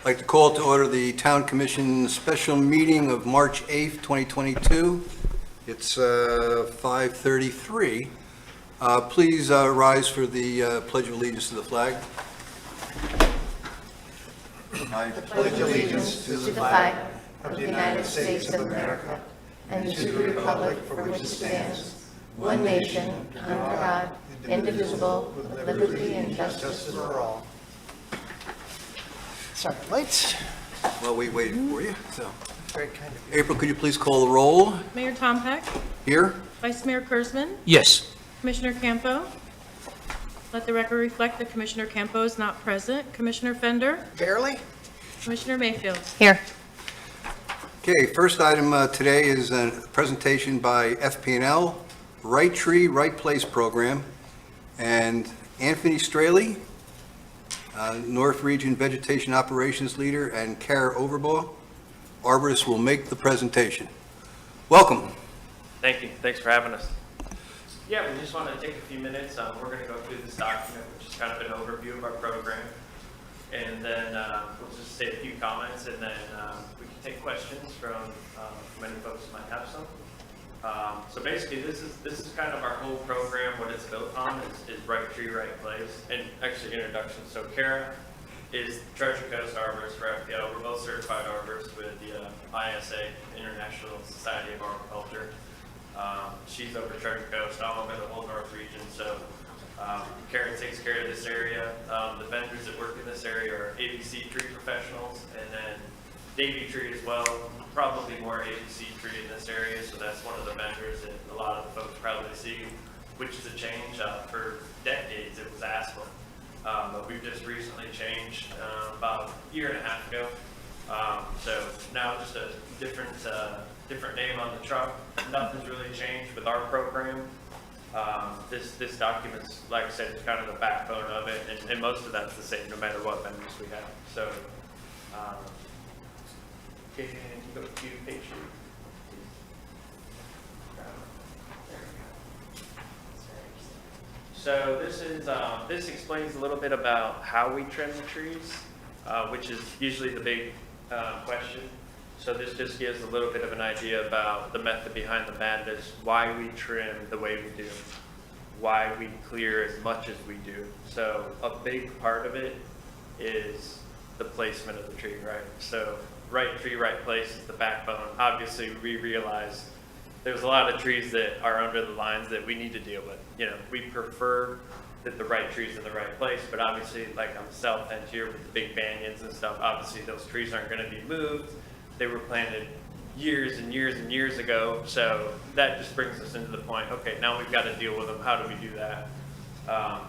I'd like to call to order the Town Commission special meeting of March 8th, 2022. It's 5:33. Please rise for the Pledge of Allegiance to the flag. I pledge allegiance to the flag of the United States of America and to the republic for which it stands, one nation, under God, indivisible, with liberty and justice for all. Sorry, lights. Well, we waited for you, so. Very kind of you. April, could you please call the roll? Mayor Tom Peck, Here? Vice Mayor Kurzman, Yes. Commissioner Campo. Let the record reflect that Commissioner Campo is not present. Commissioner Fender, Barely? Commissioner Mayfield. Here. Okay, first item today is a presentation by FP&L, Right Tree, Right Place Program, and Anthony Straley, North Region Vegetation Operations Leader, and Kara Overbaugh, arborist, will make the presentation. Welcome. Thank you. Thanks for having us. Yeah, we just want to take a few minutes. We're going to go through this document, which is kind of an overview of our program. And then we'll just say a few comments, and then we can take questions from any folks who might have some. So basically, this is kind of our whole program. What it's built on is Right Tree, Right Place. And actually, introduction. So Kara is Treasure Coast arborist for FPL. We're both certified arborists with the ISA, International Society of Arboriculture. She's over Treasure Coast. I'm over the whole North region. So Karen takes care of this area. The vendors that work in this area are ABC tree professionals, and then Davy Tree as well. Probably more ABC tree in this area, so that's one of the vendors that a lot of the folks probably see, which is a change. For decades it was aspen, but we've just recently changed about a year and a half ago. So now just a different name on the truck. Nothing's really changed with our program. This document's, like I said, is kind of the backbone of it, and most of that's the same no matter what vendors we have. So, can you go to page 3? So this explains a little bit about how we trim the trees, which is usually the big question. So this just gives a little bit of an idea about the method behind the madness, why we trim the way we do, why we clear as much as we do. So a big part of it is the placement of the tree, right? So right tree, right place is the backbone. Obviously, we realize there's a lot of trees that are under the lines that we need to deal with. You know, we prefer that the right tree's in the right place, but obviously, like on the south end here with the big banyans and stuff, obviously those trees aren't going to be moved. They were planted years and years and years ago, so that just brings us into the point. Okay, now we've got to deal with them. How do we do that?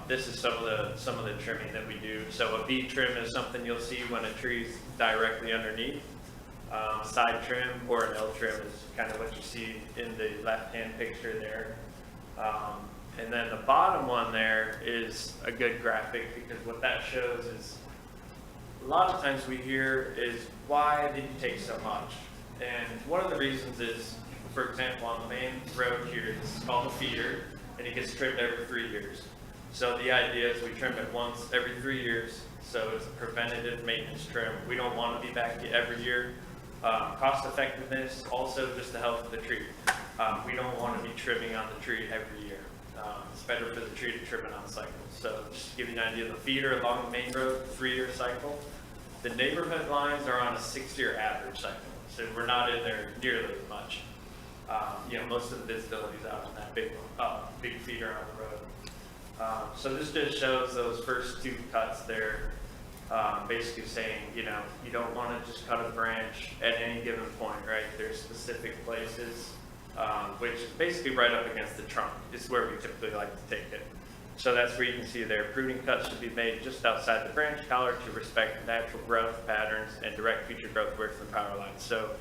This is some of the trimming that we do. So a V trim is something you'll see when a tree's directly underneath. Side trim or an L trim is kind of what you see in the left-hand picture there. And then the bottom one there is a good graphic, because what that shows is a lot of times we hear is, why did you take so much? And one of the reasons is, for example, on the main road here, this is called a feeder, and it gets trimmed every 3 years. So the idea is we trim it once every 3 years, so it's a preventative maintenance trim. We don't want to be back every year. Cost effectiveness, also just the health of the tree. We don't want to be trimming on the tree every year. It's better for the tree to trim it on cycles. So just to give you an idea, the feeder along the main road, 3-year cycle. The neighborhood lines are on a 6-year average cycle. So we're not in there nearly as much. You know, most of the visibility is out on that big feeder on the road. So this just shows those first 2 cuts there. Basically saying, you know, you don't want to just cut a branch at any given point, right? There's specific places, which is basically right up against the trunk is where we typically like to take it. So that's where you can see there, pruning cuts should be made just outside the branch collar to respect natural growth patterns and direct future growth away from the power lines. So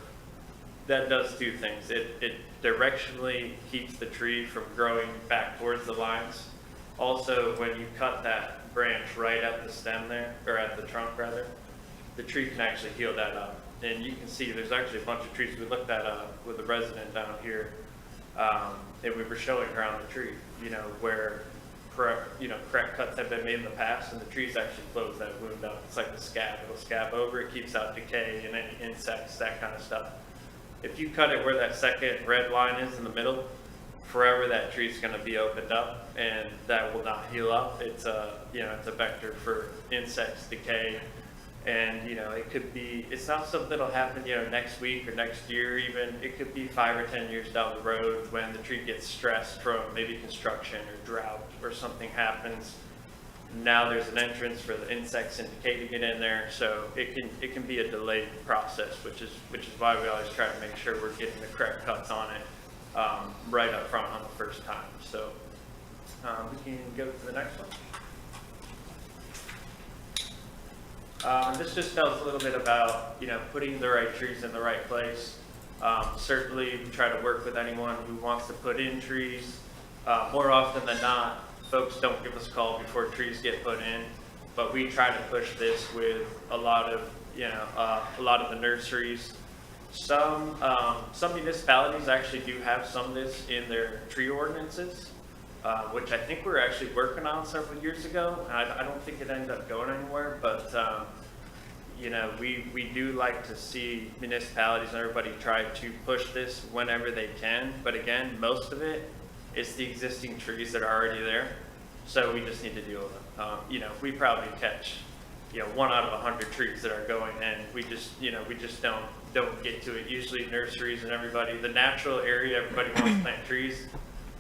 that does 2 things. It directionally keeps the tree from growing back towards the lines. Also, when you cut that branch right at the stem there, or at the trunk rather, the tree can actually heal that up. And you can see there's actually a bunch of trees. We looked at with a resident down here, and we were showing her on the tree, you know, where correct cuts have been made in the past, and the trees actually close that wound up. It's like a scab. It'll scab over, it keeps out decay and any insects, that kind of stuff. If you cut it where that second red line is in the middle, forever that tree's going to be opened up, and that will not heal up. It's a vector for insects, decay, and it's not something that'll happen next week or next year even. It could be 5 or 10 years down the road when the tree gets stressed from maybe construction or drought or something happens. Now there's an entrance for the insects and decay to get in there, so it can be a delayed process, which is why we always try to make sure we're getting the correct cuts on it right up front on the first time. So we can go to the next one. This just tells a little bit about putting the right trees in the right place. Certainly, we try to work with anyone who wants to put in trees. More often than not, folks don't give us a call before trees get put in, but we try to push this with a lot of the nurseries. Some municipalities actually do have some of this in their tree ordinances, which I think we were actually working on several years ago. I don't think it ended up going anywhere, but we do like to see municipalities and everybody try to push this whenever they can. But again, most of it is the existing trees that are already there, so we just need to deal with them. We probably catch 1 out of 100 trees that are going in. We just don't get to it. Usually nurseries and everybody, the natural area everybody wants to plant trees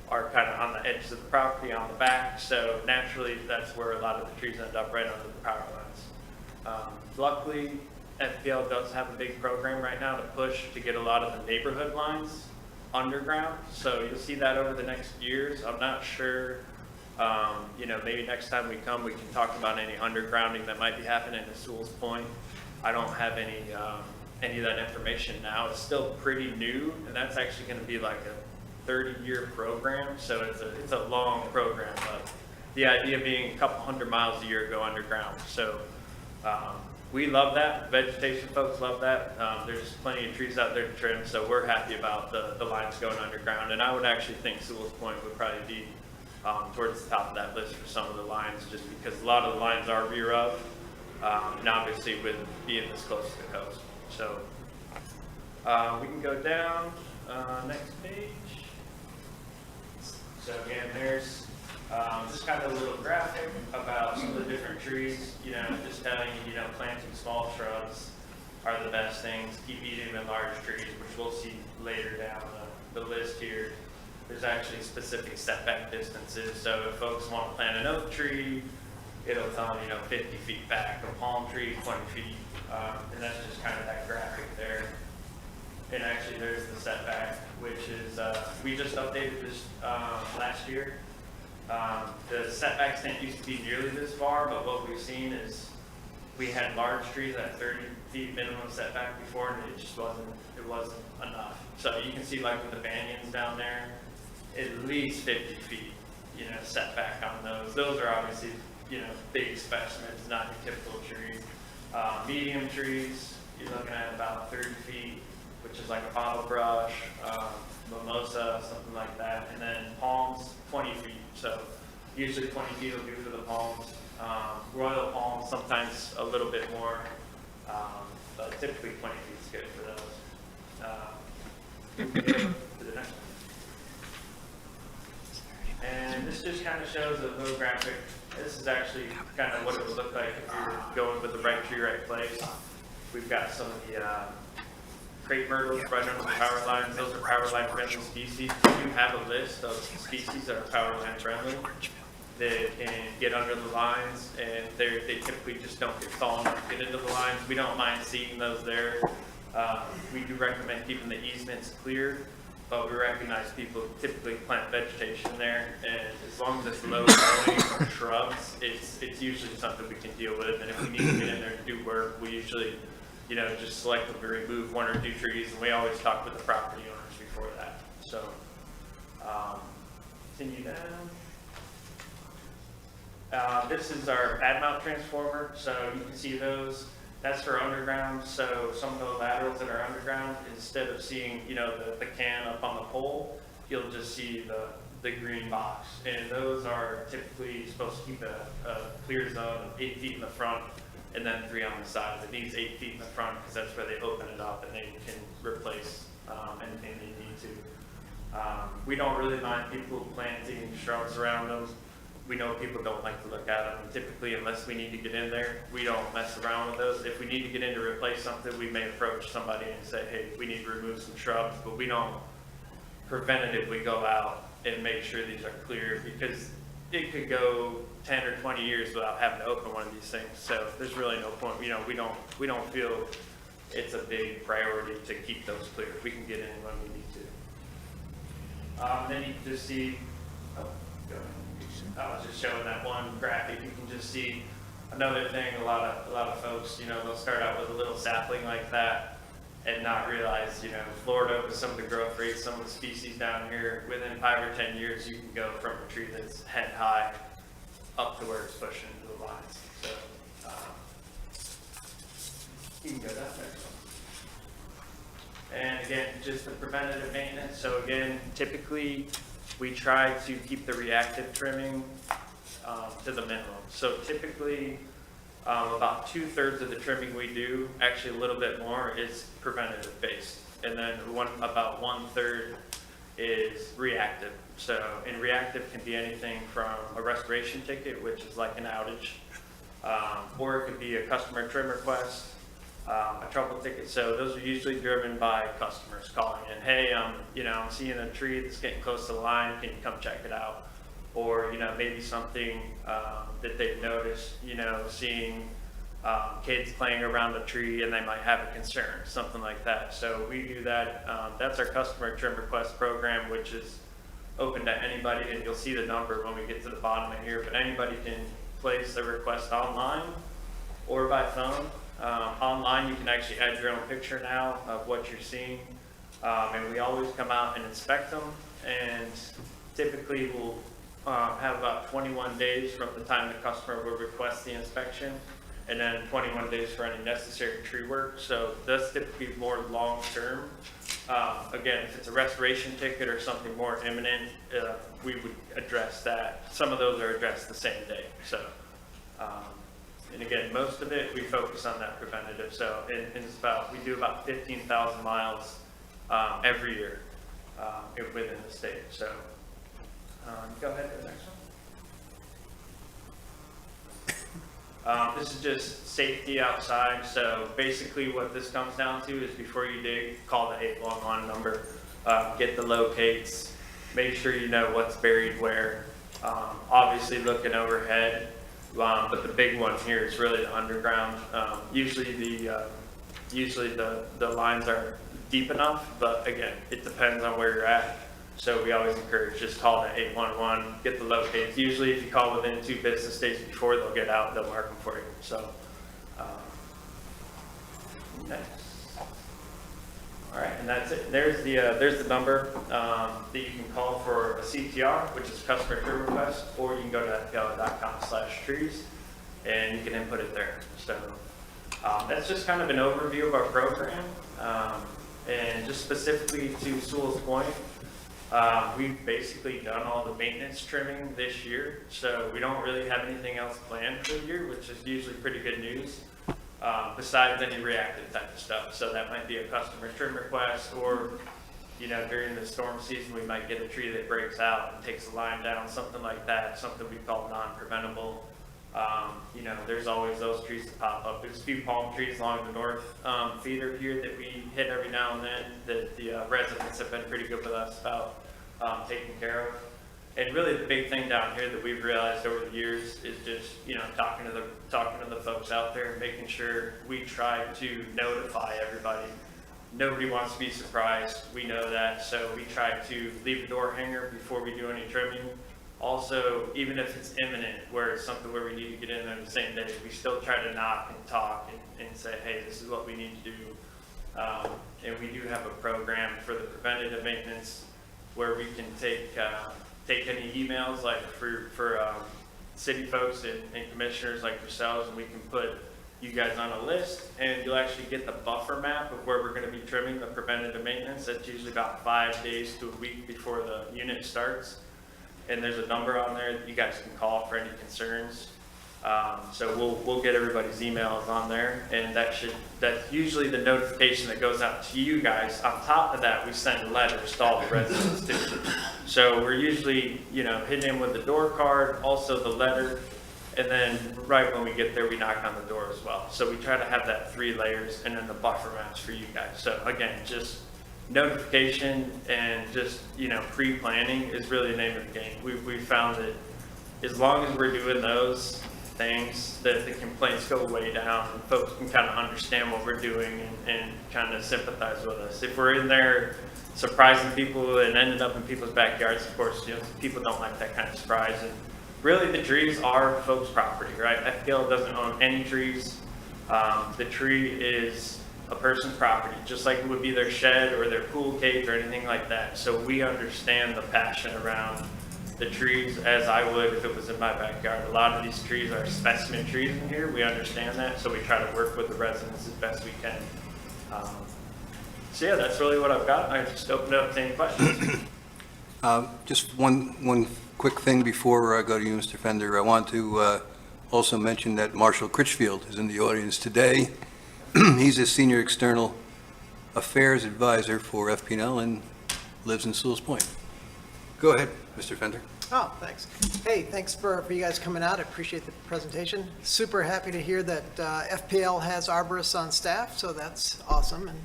are kind of on the edges of the property on the back, so naturally that's where a lot of the trees end up, right under the power lines. Luckily, FPL does have a big program right now to push to get a lot of the neighborhood lines underground, so you'll see that over the next years. I'm not sure, maybe next time we come we can talk about any undergrounding that might be happening at Sewalls Point. I don't have any of that information now. It's still pretty new, and that's actually going to be like a 30-year program, so it's a long program, but the idea being a couple 100 miles a year go underground. So we love that. Vegetation folks love that. There's plenty of trees out there to trim, so we're happy about the lines going underground. And I would actually think Sewalls Point would probably be towards the top of that list for some of the lines, just because a lot of the lines are rear of, and obviously with being this close to the coast. So we can go down, next page. So again, there's just kind of a little graphic about some of the different trees, just telling you, planting small shrubs are the best things. Keep eating the large trees, which we'll see later down the list here. There's actually specific setback distances. So if folks want to plant an oak tree, it'll tell them, 50 feet back. A palm tree, 20 feet. And that's just kind of that graphic there. And actually there's the setback, which is, we just updated this last year. The setbacks didn't used to be nearly this far, but what we've seen is we had large trees at 30 feet minimum setback before, and it just wasn't enough. So you can see like with the banyans down there, at least 50 feet, setback on those. Those are obviously, big specimens, not your typical tree. Medium trees, you're looking at about 30 feet, which is like a bottle brush, mimosa, something like that. And then palms, 20 feet. So usually 20 feet will do for the palms. Royal palms, sometimes a little bit more, but typically 20 feet is good for those. To the next one. And this just kind of shows a little graphic. This is actually kind of what it would look like if you're going with the right tree, right place. We've got some of the crepe myrtles right under the power lines. Those are power line friendly species. We do have a list of species that are power line friendly that can get under the lines, and they typically just don't get fallen or get into the lines. We don't mind seeing those there. We do recommend keeping the easements clear, but we recognize people typically plant vegetation there, and as long as it's low growing or shrubs, it's usually something we can deal with. And if we need to get in there to do work, we usually, just selectively remove 1 or 2 trees, and we always talk with the property owners before that. So, continue down. This is our pad mount transformer, so you can see those. That's for underground, so some of the laterals that are underground, instead of seeing, the can up on the pole, you'll just see the green box. And those are typically supposed to keep a clear zone of 8 feet in the front and then 3 on the sides. It needs 8 feet in the front because that's where they open it up and they can replace anything they need to. We don't really mind people planting shrubs around them. We know people don't like to look at them. Typically, unless we need to get in there, we don't mess around with those. If we need to get in to replace something, we may approach somebody and say, hey, we need to remove some shrubs, but we don't preventatively go out and make sure these are clear, because it could go 10 or 20 years without having to open one of these things. So there's really no point. You know, we don't feel it's a big priority to keep those clear. We can get in when we need to. Then you can just see, oh, go ahead. I was just showing that one graphic. You can just see another thing. A lot of folks, you know, they'll start out with a little sapling like that and not realize, you know, Florida with some of the growth rates, some of the species down here, within 5 or 10 years, you can go from a tree that's head high up to where it's pushing into the lines. So you can go that next one. And again, just the preventative maintenance. So again, typically we try to keep the reactive trimming to the minimum. So typically about 2/3 of the trimming we do, actually a little bit more, is preventative based. And then about 1/3 is reactive. So, and reactive can be anything from a restoration ticket, which is like an outage, or it could be a customer trim request, a trouble ticket. So those are usually driven by customers calling in, hey, you know, I'm seeing a tree that's getting close to the line, can you come check it out? Or, you know, maybe something that they've noticed, you know, seeing kids playing around a tree and they might have a concern, something like that. So we do that. That's our customer trim request program, which is open to anybody, and you'll see the number when we get to the bottom of here, but anybody can place a request online or by phone. Online, you can actually add your own picture now of what you're seeing, and we always come out and inspect them, and typically we'll have about 21 days from the time the customer will request the inspection, and then 21 days for any necessary tree work. So that's typically more long-term. Again, if it's a restoration ticket or something more imminent, we would address that. Some of those are addressed the same day. So, and again, most of it, we focus on that preventative. So it's we do about 15,000 miles every year within the state. So go ahead to the next one. This is just safety outside. So basically what this comes down to is before you dig, call the 811 number, get the locates, make sure you know what's buried where. Obviously looking overhead, but the big one here is really the underground. Usually the lines are deep enough, but again, it depends on where you're at. So we always encourage just call the 811, get the locates. Usually if you call within 2 business days before, they'll get out, they'll mark them for you. So, next. All right, and that's it. There's the number that you can call for a CTR, which is customer trim request, or you can go to fpl.com/trees and you can input it there. So that's just kind of an overview of our program, and just specifically to Sewalls Point. We've basically done all the maintenance trimming this year, so we don't really have anything else planned for the year, which is usually pretty good news, besides any reactive type of stuff. So that might be a customer trim request, or, you know, during the storm season, we might get a tree that breaks out and takes the line down, something like that, something we call non-preventable. You know, there's always those trees that pop up. There's a few palm trees along the north feeder here that we hit every now and then that the residents have been pretty good with us about taking care of. And really the big thing down here that we've realized over the years is just, you know, talking to the folks out there, making sure we try to notify everybody. Nobody wants to be surprised. We know that, so we try to leave the door hanger before we do any trimming. Also, even if it's imminent, where it's something where we need to get in there the same day, we still try to knock and talk and say, hey, this is what we need to do. And we do have a program for the preventative maintenance where we can take any emails, like for city folks and commissioners like yourselves, and we can put you guys on a list, and you'll actually get the buffer map of where we're going to be trimming the preventative maintenance. That's usually about 5 days to a week before the unit starts. and there's a number on there that you guys can call for any concerns. So we'll get everybody's emails on there, and that's usually the notification that goes out to you guys. On top of that, we send letters to all the residents too. So we're usually, hitting them with the door card, also the letter, and then right when we get there, we knock on the door as well. So we try to have that 3 layers, and then the buffer maps for you guys. So again, just notification and just, pre-planning is really the name of the game. We found that as long as we're doing those things, that the complaints go way down and folks can kind of understand what we're doing and kind of sympathize with us. If we're in there surprising people and ended up in people's backyards, of course, people don't like that kind of surprise. And really the trees are folks' property, right? FPL doesn't own any trees. The tree is a person's property, just like it would be their shed or their pool cage or anything like that. So we understand the passion around the trees as I would if it was in my backyard. A lot of these trees are specimen trees in here. We understand that, so we try to work with the residents as best we can. So yeah, that's really what I've got. I just open it up to any questions. Just one quick thing before I go to you, Mr. Fender. I want to also mention that Marshall Critchfield is in the audience today. He's a senior external affairs advisor for FP&L and lives in Sewalls Point. Go ahead, Mr. Fender. Oh, thanks. Hey, thanks for you guys coming out. I appreciate the presentation. Super happy to hear that FPL has arborists on staff, so that's awesome. And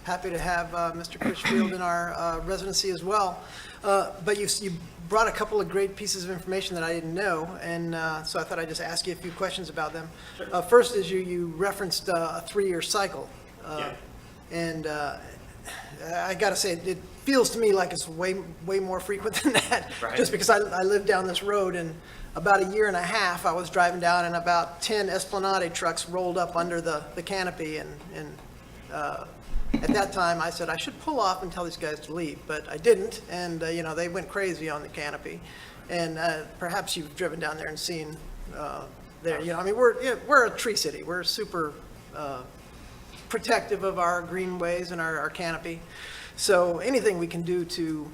happy to have Mr. Critchfield in our residency as well. But you brought a couple of great pieces of information that I didn't know, and so I thought I'd just ask you a few questions about them. Sure. First is you referenced a 3-year cycle. Yeah. And I got to say, it feels to me like it's way more frequent than that. Right. Just because I live down this road, and about a year and a half, I was driving down, and about 10 Esplanade trucks rolled up under the canopy, and at that time, I said I should pull off and tell these guys to leave, but I didn't, and they went crazy on the canopy. And perhaps you've driven down there and seen there. I mean, we're a tree city. We're super protective of our greenways and our canopy. So anything we can do to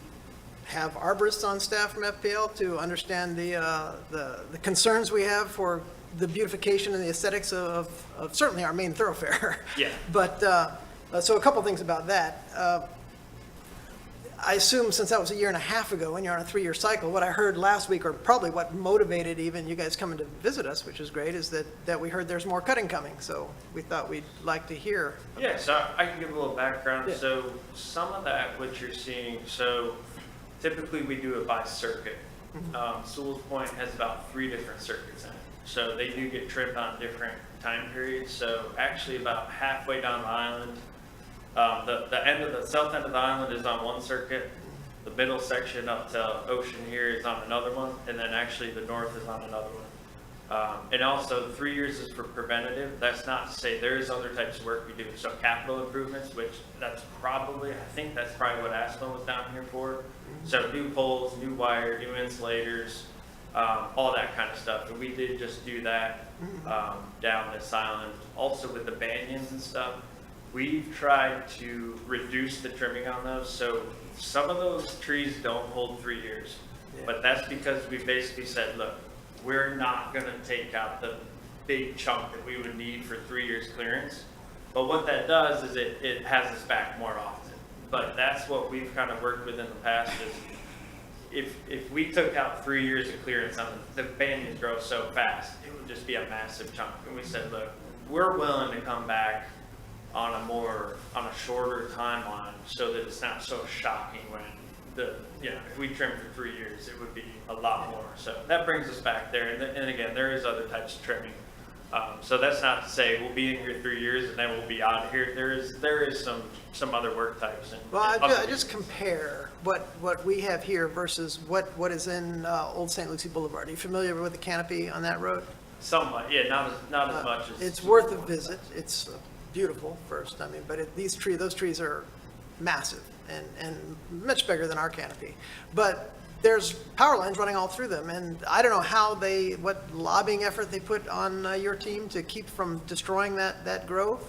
have arborists on staff from FPL to understand the concerns we have for the beautification and the aesthetics of certainly our main thoroughfare. Yeah. But so a couple things about that. I assume since that was a year and a half ago and you're on a 3-year cycle, what I heard last week, or probably what motivated even you guys coming to visit us, which is great, is that we heard there's more cutting coming. So we thought we'd like to hear. Yeah, so I can give a little background. Yeah. So some of that, what you're seeing, so typically we do it by circuit. Sewalls Point has about 3 different circuits in it. So they do get trimmed on different time periods. So actually about halfway down the island, the south end of the island is on one circuit. The middle section up to Ocean here is on another one, and then actually the north is on another one. And also 3 years is for preventative. That's not to say there's other types of work we do. So capital improvements, which I think that's probably what Aspen was down here for. So new poles, new wire, new insulators, all that kind of stuff. And we did just do that down this island. Also with the banyans and stuff, we've tried to reduce the trimming on those. So some of those trees don't hold 3 years, but that's because we basically said, look, we're not going to take out the big chunk that we would need for 3 years clearance. But what that does is it has us back more often. But that's what we've kind of worked with in the past is if we took out 3 years of clearance on the banyans grow so fast, it would just be a massive chunk. And we said, look, we're willing to come back on a shorter timeline so that it's not so shocking when if we trim for 3 years, it would be a lot more. So that brings us back there. And again, there is other types of trimming. So that's not to say we'll be in here 3 years and then we'll be out of here. There is some other work types. Well, I just compare what we have here versus what is in Old St. Lucie Boulevard. Are you familiar with the canopy on that road? Somewhat, yeah, not as much as. It's worth a visit. It's beautiful first, but those trees are massive and much bigger than our canopy. But there's power lines running all through them, and I don't know what lobbying effort they put on your team to keep from destroying that grove,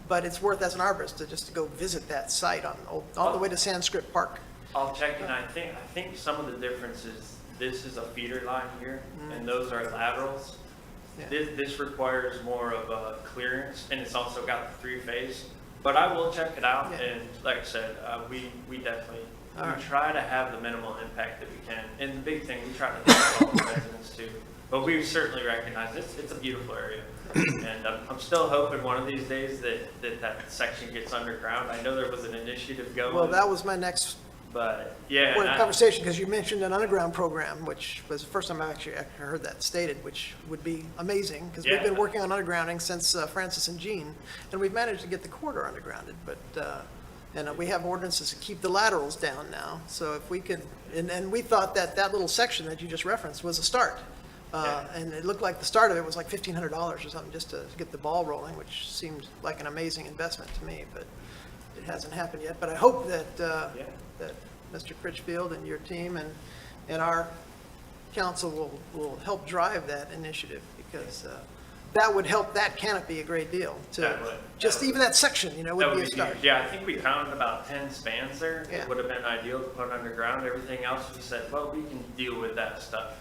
but it's worth as an arborist to go visit that site all the way to Sanskrit Park. I'll check, and I think some of the differences this is a feeder line here, and those are laterals. Yeah. This requires more of a clearance, and it's also got the 3-phase. But I will check it out, Yeah. and like I said, we definitely, All right. we try to have the minimal impact that we can. And the big thing, we try to help all the residents too. But we certainly recognize it's a beautiful area. And I'm still hoping one of these days that section gets underground. I know there was an initiative going. Well, that was my next But, yeah. point and of I- conversation, because you mentioned an underground program, which was the first time I've actually heard that stated, which would be amazing, because we've been Yeah. working on undergrounding since Francis and Jean, and we've managed to get the corridor undergrounded, but, and we have ordinances to keep the laterals down now, so if we could, and we thought that that little section that you just referenced was a start. And it looked like the start of it was like $1,500 or something, just to get the ball rolling, which seemed like an amazing investment to me, but it hasn't happened yet. But I hope that, that Mr. Critchfield and your team and our council will help drive that initiative, because that would help that canopy a great deal, to That would. just That would. even that section, you know, That would be a huge. start. Yeah, I think we counted about 10 spans there. Yeah. It would have been ideal to put underground. Everything else, we said, well, we can deal with that stuff.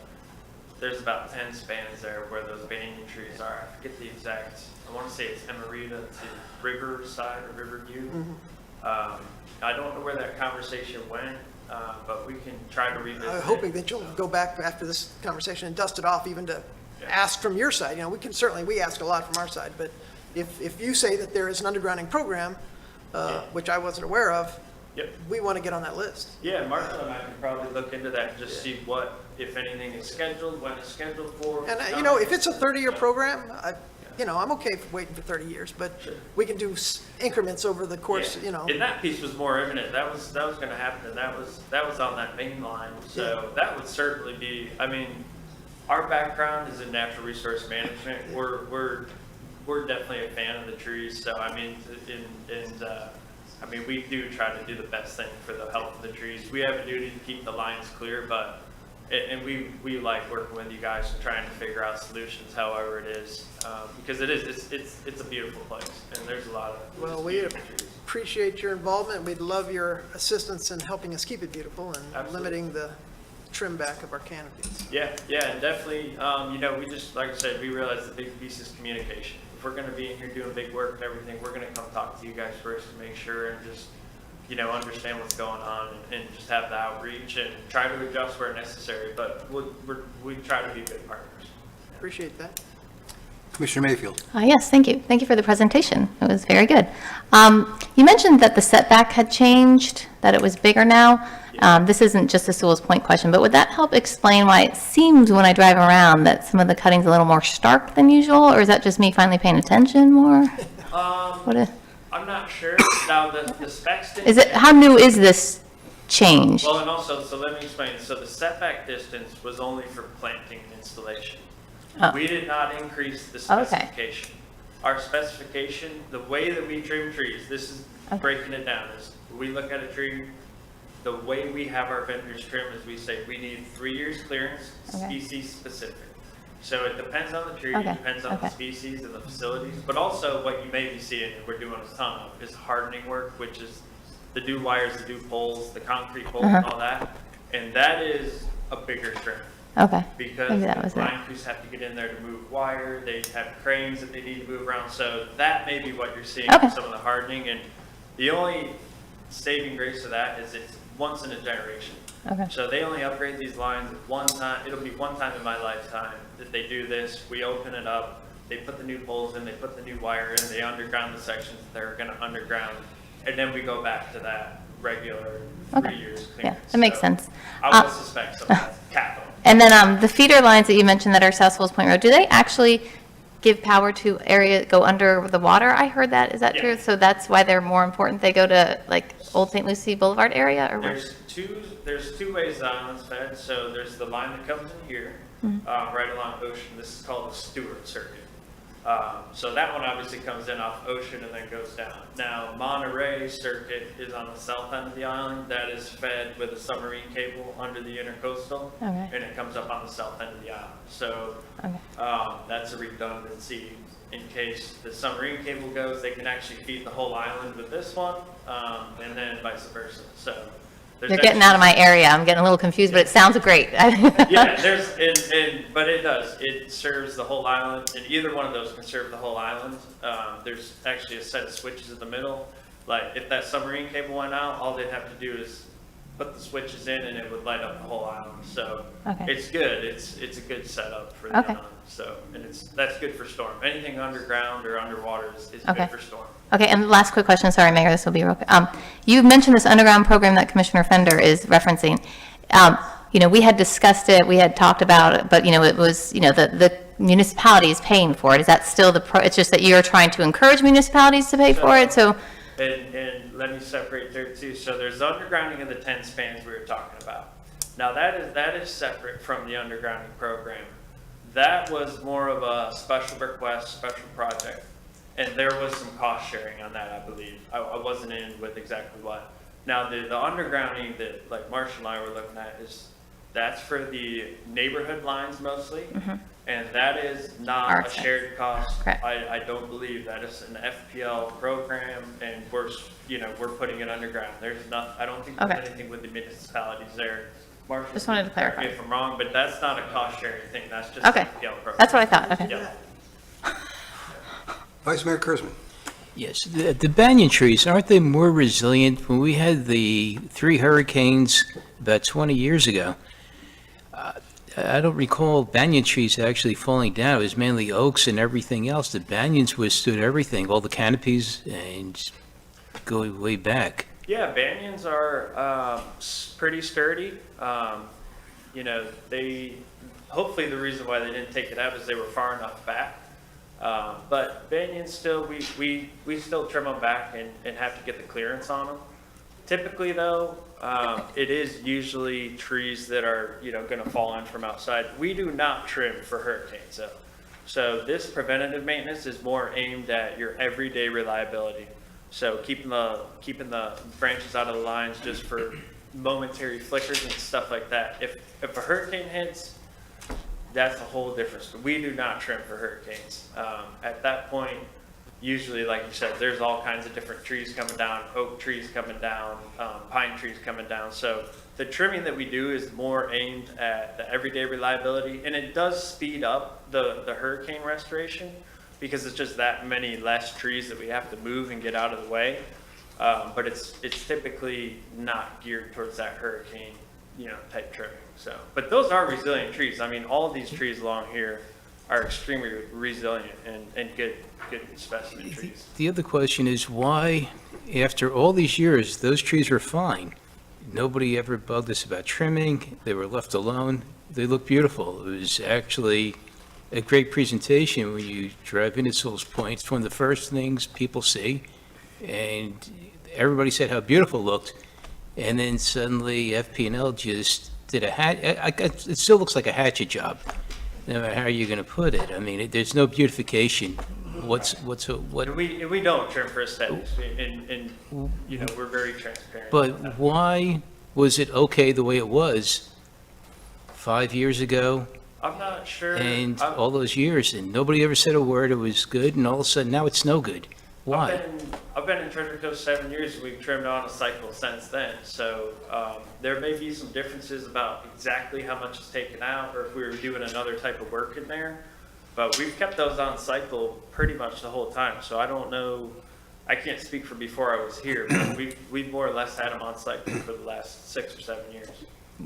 There's about 10 spans there where those banyan trees are. I forget the exact, I want to say it's Emerita to Riverside or Riverview. I don't know where that conversation went, but we can try to revisit I'm it. hoping that you'll go back after this conversation and dust it off, even to ask from your side. You know, we ask a lot from our side, but if you say that there is an undergrounding program, which I wasn't aware of, Yep. we want to get on that list. Yeah, Martha and I can probably look into that and just see what, if anything is scheduled, when it's scheduled for. And, you know, if it's a 30-year program, I'm okay for waiting for 30 years, but we can do increments over the course, Yeah. you know. And that piece was more imminent. That was going to happen, and that was on that main line. So that would certainly be. I mean, our background is in natural resource management. We're definitely a fan of the trees. So I mean, I mean, we do try to do the best thing for the health of the trees. We have a duty to keep the lines clear, but. And we like working with you guys and trying to figure out solutions, however it is, because it's a beautiful place, and there's a lot of Well, just we beautiful trees. appreciate your involvement. We'd love your assistance in helping us keep it beautiful and Absolutely. limiting the trim back of our canopies. Yeah, and definitely, we just, like I said, we realize the big piece is communication. If we're gonna be in here doing big work and everything, we're gonna come talk to you guys first to make sure and just, understand what's going on and just have the outreach and try to adjust where necessary, but we try to be good partners. Appreciate that. Commissioner Mayfield. Yes, thank you. Thank you for the presentation. It was very good. You mentioned that the setback had changed, that it was bigger now. This isn't just a Sewalls Point question, but would that help explain why it seems when I drive around that some of the cutting's a little more stark than usual, or is that just me finally paying attention more? I'm not sure. Now, the specs didn't. Is it, how new is this change? Well, and also, so let me explain. So the setback distance was only for planting and installation. Oh. We did not increase the Okay. specification. Our specification, the way that we trim trees, this is Okay. breaking it down, is we look at a tree, the way we have our vendors trim is we say we need 3 years clearance, Okay. species specific. So it depends on the tree, Okay, it depends on the okay. species and the facilities, but also what you may be seeing, and we're doing a ton of, is hardening work, which is the do wires, the do poles, the concrete poles and all that. And that is a bigger trim. Okay, Because maybe that the was it. line crews have to get in there to move wire, they have cranes that they need to move around, so that may be what you're seeing Okay. with some of the hardening, and the only saving grace to that is it's once in a generation. Okay. So they only upgrade these lines one time, it'll be one time in my lifetime that they do this, we open it up, they put the new poles in, they put the new wire in, they underground the sections that they're gonna underground, and then we go back to that regular Okay. 3 years Yeah, clearance. that makes So sense. I would suspect some of that's capital. And then the feeder lines that you mentioned that are South Sewalls Point Road, do they actually give power to area that go under the water? I heard that. Is that Yeah. true? So that's why they're more important? They go to like Old St. Lucie Boulevard area or where? There's two ways the island's fed. So there's the line that comes in here, right along Ocean. This is called the Stewart Circuit. So that one obviously comes in off Ocean and then goes down. Now, Monterey Circuit is on the south end of the island. That is fed with a submarine cable under the intercoastal, Okay. and it comes up on the south end of the island. So Okay. that's a redundancy. In case the submarine cable goes, they can actually feed the whole island with this one, and then vice versa. So You're getting out of my area. I'm getting a little confused, but it sounds great. Yeah, but it does. It serves the whole island, and either one of those can serve the whole island. There's actually a set of switches in the middle. Like if that submarine cable went out, all they'd have to do is put the switches in, and it would light up the whole island. So Okay. it's good. It's a good setup for the Okay. island. So and that's good for storm. Anything underground or underwater is Okay. good for storm. Okay, and last quick question, sorry, Mayor, this will be real quick. You mentioned this underground program that Commissioner Fender is referencing. We had discussed it, we had talked about it, but, it was, the municipality is paying for it. Is that still it's just that you're trying to encourage municipalities to pay for it, so? And let me separate there too. So there's the undergrounding of the 10 spans we were talking about. Now that is separate from the undergrounding program. That was more of a special request, special project. And there was some cost sharing on that, I believe. I wasn't in with exactly what. Now, the undergrounding that like Marshall and I were looking at that's for the neighborhood lines mostly. And that is not Our a shared cost. Correct. I don't believe that is an FPL program, and we're putting it underground. I don't think there's Okay. anything with the municipalities there. Marshall, Just wanted to correct me clarify. if I'm wrong, but that's not a cost sharing thing. That's just Okay, an FPL program. that's what I thought, okay. Yeah. Vice Mayor Kurzman. Yes, the banyan trees, aren't they more resilient? When we had the 3 hurricanes about 20 years ago, I don't recall banyan trees actually falling down. It was mainly oaks and everything else. The banyans withstood everything, all the canopies, and go way back. Yeah, banyans are pretty sturdy. Hopefully the reason why they didn't take it out is they were far enough back. But banyans still, we still trim them back and have to get the clearance on them. Typically though, it is usually trees that are, going to fall in from outside. We do not trim for hurricanes though. So this preventative maintenance is more aimed at your everyday reliability. So keeping the branches out of the lines just for momentary flickers and stuff like that. If a hurricane hits, that's a whole different story. We do not trim for hurricanes. At that point, usually, like you said, there's all kinds of different trees coming down, oak trees coming down, pine trees coming down. So the trimming that we do is more aimed at the everyday reliability, and it does speed up the hurricane restoration because it's just that many less trees that we have to move and get out of the way. But it's typically not geared towards that hurricane, type trimming. So, but those are resilient trees. I mean, all of these trees along here are extremely resilient and good specimen trees. The other question is why, after all these years, those trees were fine. Nobody ever bugged us about trimming. They were left alone. They look beautiful. It was actually a great presentation when you drive into Sewalls Point. It's one of the first things people see. And everybody said how beautiful it looked. And then suddenly FP&L just did it still looks like a hatchet job, no matter how you're going to put it. I mean, there's no beautification. What? And we don't trim for aesthetics, and we're very transparent. But why was it okay the way it was 5 years ago I'm not sure. and all those years, and nobody ever said a word? It was good, and all of a sudden now it's no good. Why? I've been in Treasure Coast 7 years, and we've trimmed on a cycle since then. So there may be some differences about exactly how much is taken out, or if we were doing another type of work in there. But we've kept those on cycle pretty much the whole time. So I don't know. I can't speak for before I was here, but we've more or less had them on cycle for the last 6 or 7 years.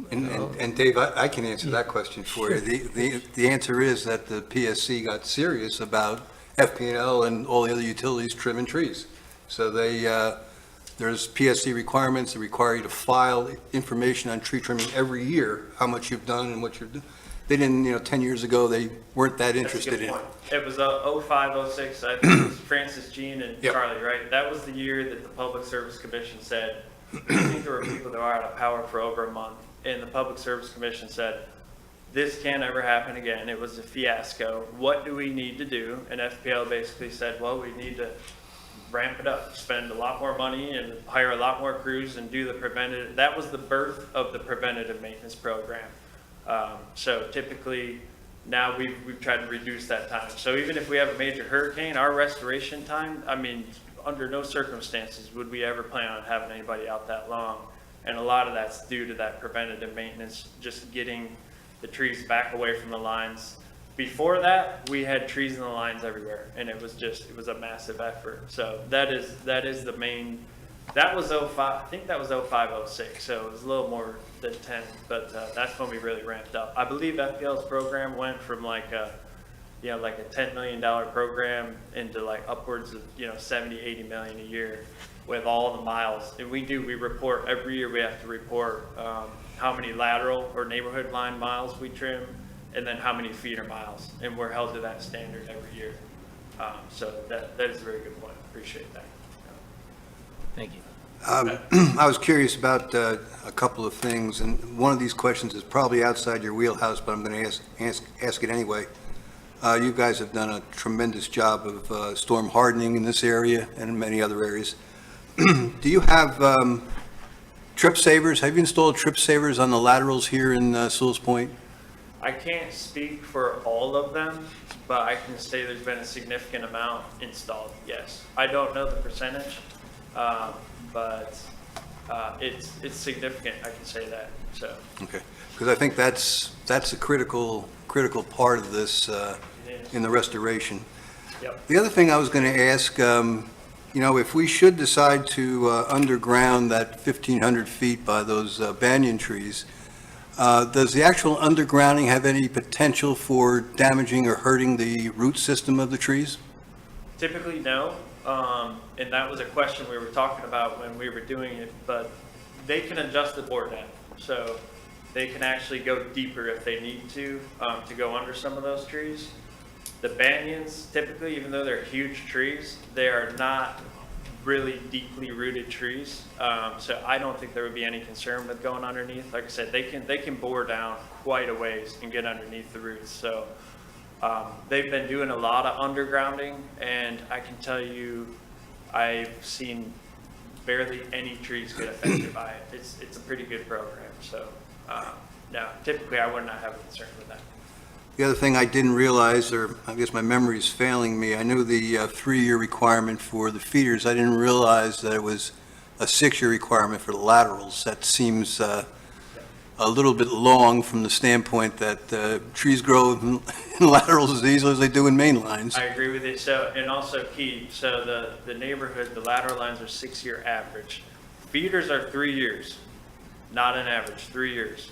And Dave, I can answer that question for you. The answer is that the PSC got serious about FP&L and all the other utilities trimming trees. So there's PSC requirements that require you to file information on tree trimming every year, how much you've done and what you've done. They didn't, 10 years ago, they weren't that That's a interested good in it. point. It was 05, 06, I think it was Francis, Jean, and Yep. Charlie, right? That was the year that the Public Service Commission said, I think there were people that were out of power for over a month, and the Public Service Commission said, this can't ever happen again. It was a fiasco. What do we need to do? And FPL basically said, well, we need to ramp it up, spend a lot more money and hire a lot more crews and do the preventative. That was the birth of the preventative maintenance program. So typically now we've tried to reduce that time. So even if we have a major hurricane, our restoration time, I mean, under no circumstances would we ever plan on having anybody out that long. And a lot of that's due to that preventative maintenance, just getting the trees back away from the lines. Before that, we had trees in the lines everywhere, and it was a massive effort. So that is the main, that was '05, I think that was '05, '06, so it was a little more than 10, but that's when we really ramped up. I believe FPL's program went from like a $10 million program into like upwards of, 70, 80 million a year with all the miles. And we report, every year we have to report how many lateral or neighborhood line miles we trim, and then how many feeder miles. And we're held to that standard every year. So that is a very good point. Appreciate that. Thank you. I was curious about a couple of things, and one of these questions is probably outside your wheelhouse, but I'm going to ask it anyway. You guys have done a tremendous job of storm hardening in this area and in many other areas. Do you have trip savers? Have you installed trip savers on the laterals here in Sewalls Point? I can't speak for all of them, but I can say there's been a significant amount installed, yes. I don't know the percentage, but it's significant, I can say that, so. Okay, because I think that's a critical part of this in the restoration. Yep. The other thing I was going to ask, if we should decide to underground that 1,500 feet by those banyan trees, does the actual undergrounding have any potential for damaging or hurting the root system of the trees? Typically, no. And that was a question we were talking about when we were doing it, but they can adjust the bore down. So they can actually go deeper if they need to go under some of those trees. The banyans, typically, even though they're huge trees, they are not really deeply rooted trees. So I don't think there would be any concern with going underneath. Like I said, they can bore down quite a ways and get underneath the roots. So they've been doing a lot of undergrounding, and I can tell you, I've seen barely any trees get affected by it. It's a pretty good program. So no, typically I would not have a concern with that. The other thing I didn't realize, or I guess my memory is failing me, I knew the 3-year requirement for the feeders. I didn't realize that it was a 6-year requirement for the laterals. That seems a little bit long from the standpoint that trees grow in laterals as easily as they do in main lines. I agree with you. So, and also key, so the neighborhood, the lateral lines are 6-year average. Feeders are 3 years, not an average, 3 years.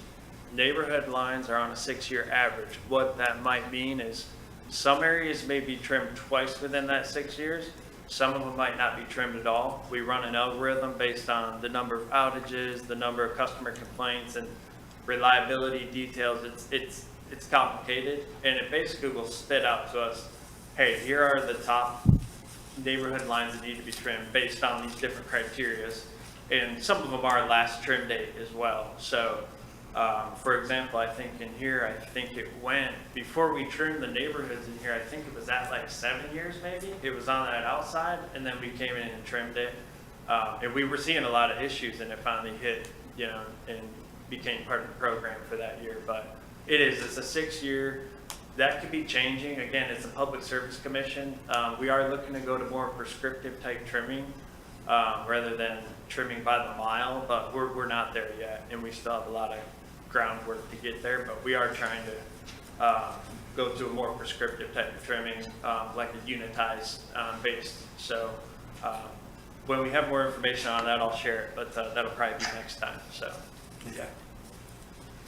Neighborhood lines are on a 6-year average. What that might mean is some areas may be trimmed twice within that 6 years. Some of them might not be trimmed at all. We run an algorithm based on the number of outages, the number of customer complaints, and reliability details. It's complicated, and it basically will spit out to us, hey, here are the top neighborhood lines that need to be trimmed based on these different criterias. And some of them are last trim date as well. So for example, I think in here, I think it went, before we trimmed the neighborhoods in here, I think it was at like 7 years maybe. It was on that outside, and then we came in and trimmed it. And we were seeing a lot of issues, and it finally hit, and became part of the program for that year. But it's a 6-year. That could be changing. Again, it's a Public Service Commission. We are looking to go to more prescriptive type trimming rather than trimming by the mile, but we're not there yet, and we still have a lot of groundwork to get there, but we are trying to go to a more prescriptive type of trimming, like a unitized based. So when we have more information on that, I'll share it, but that'll probably be next time. So yeah.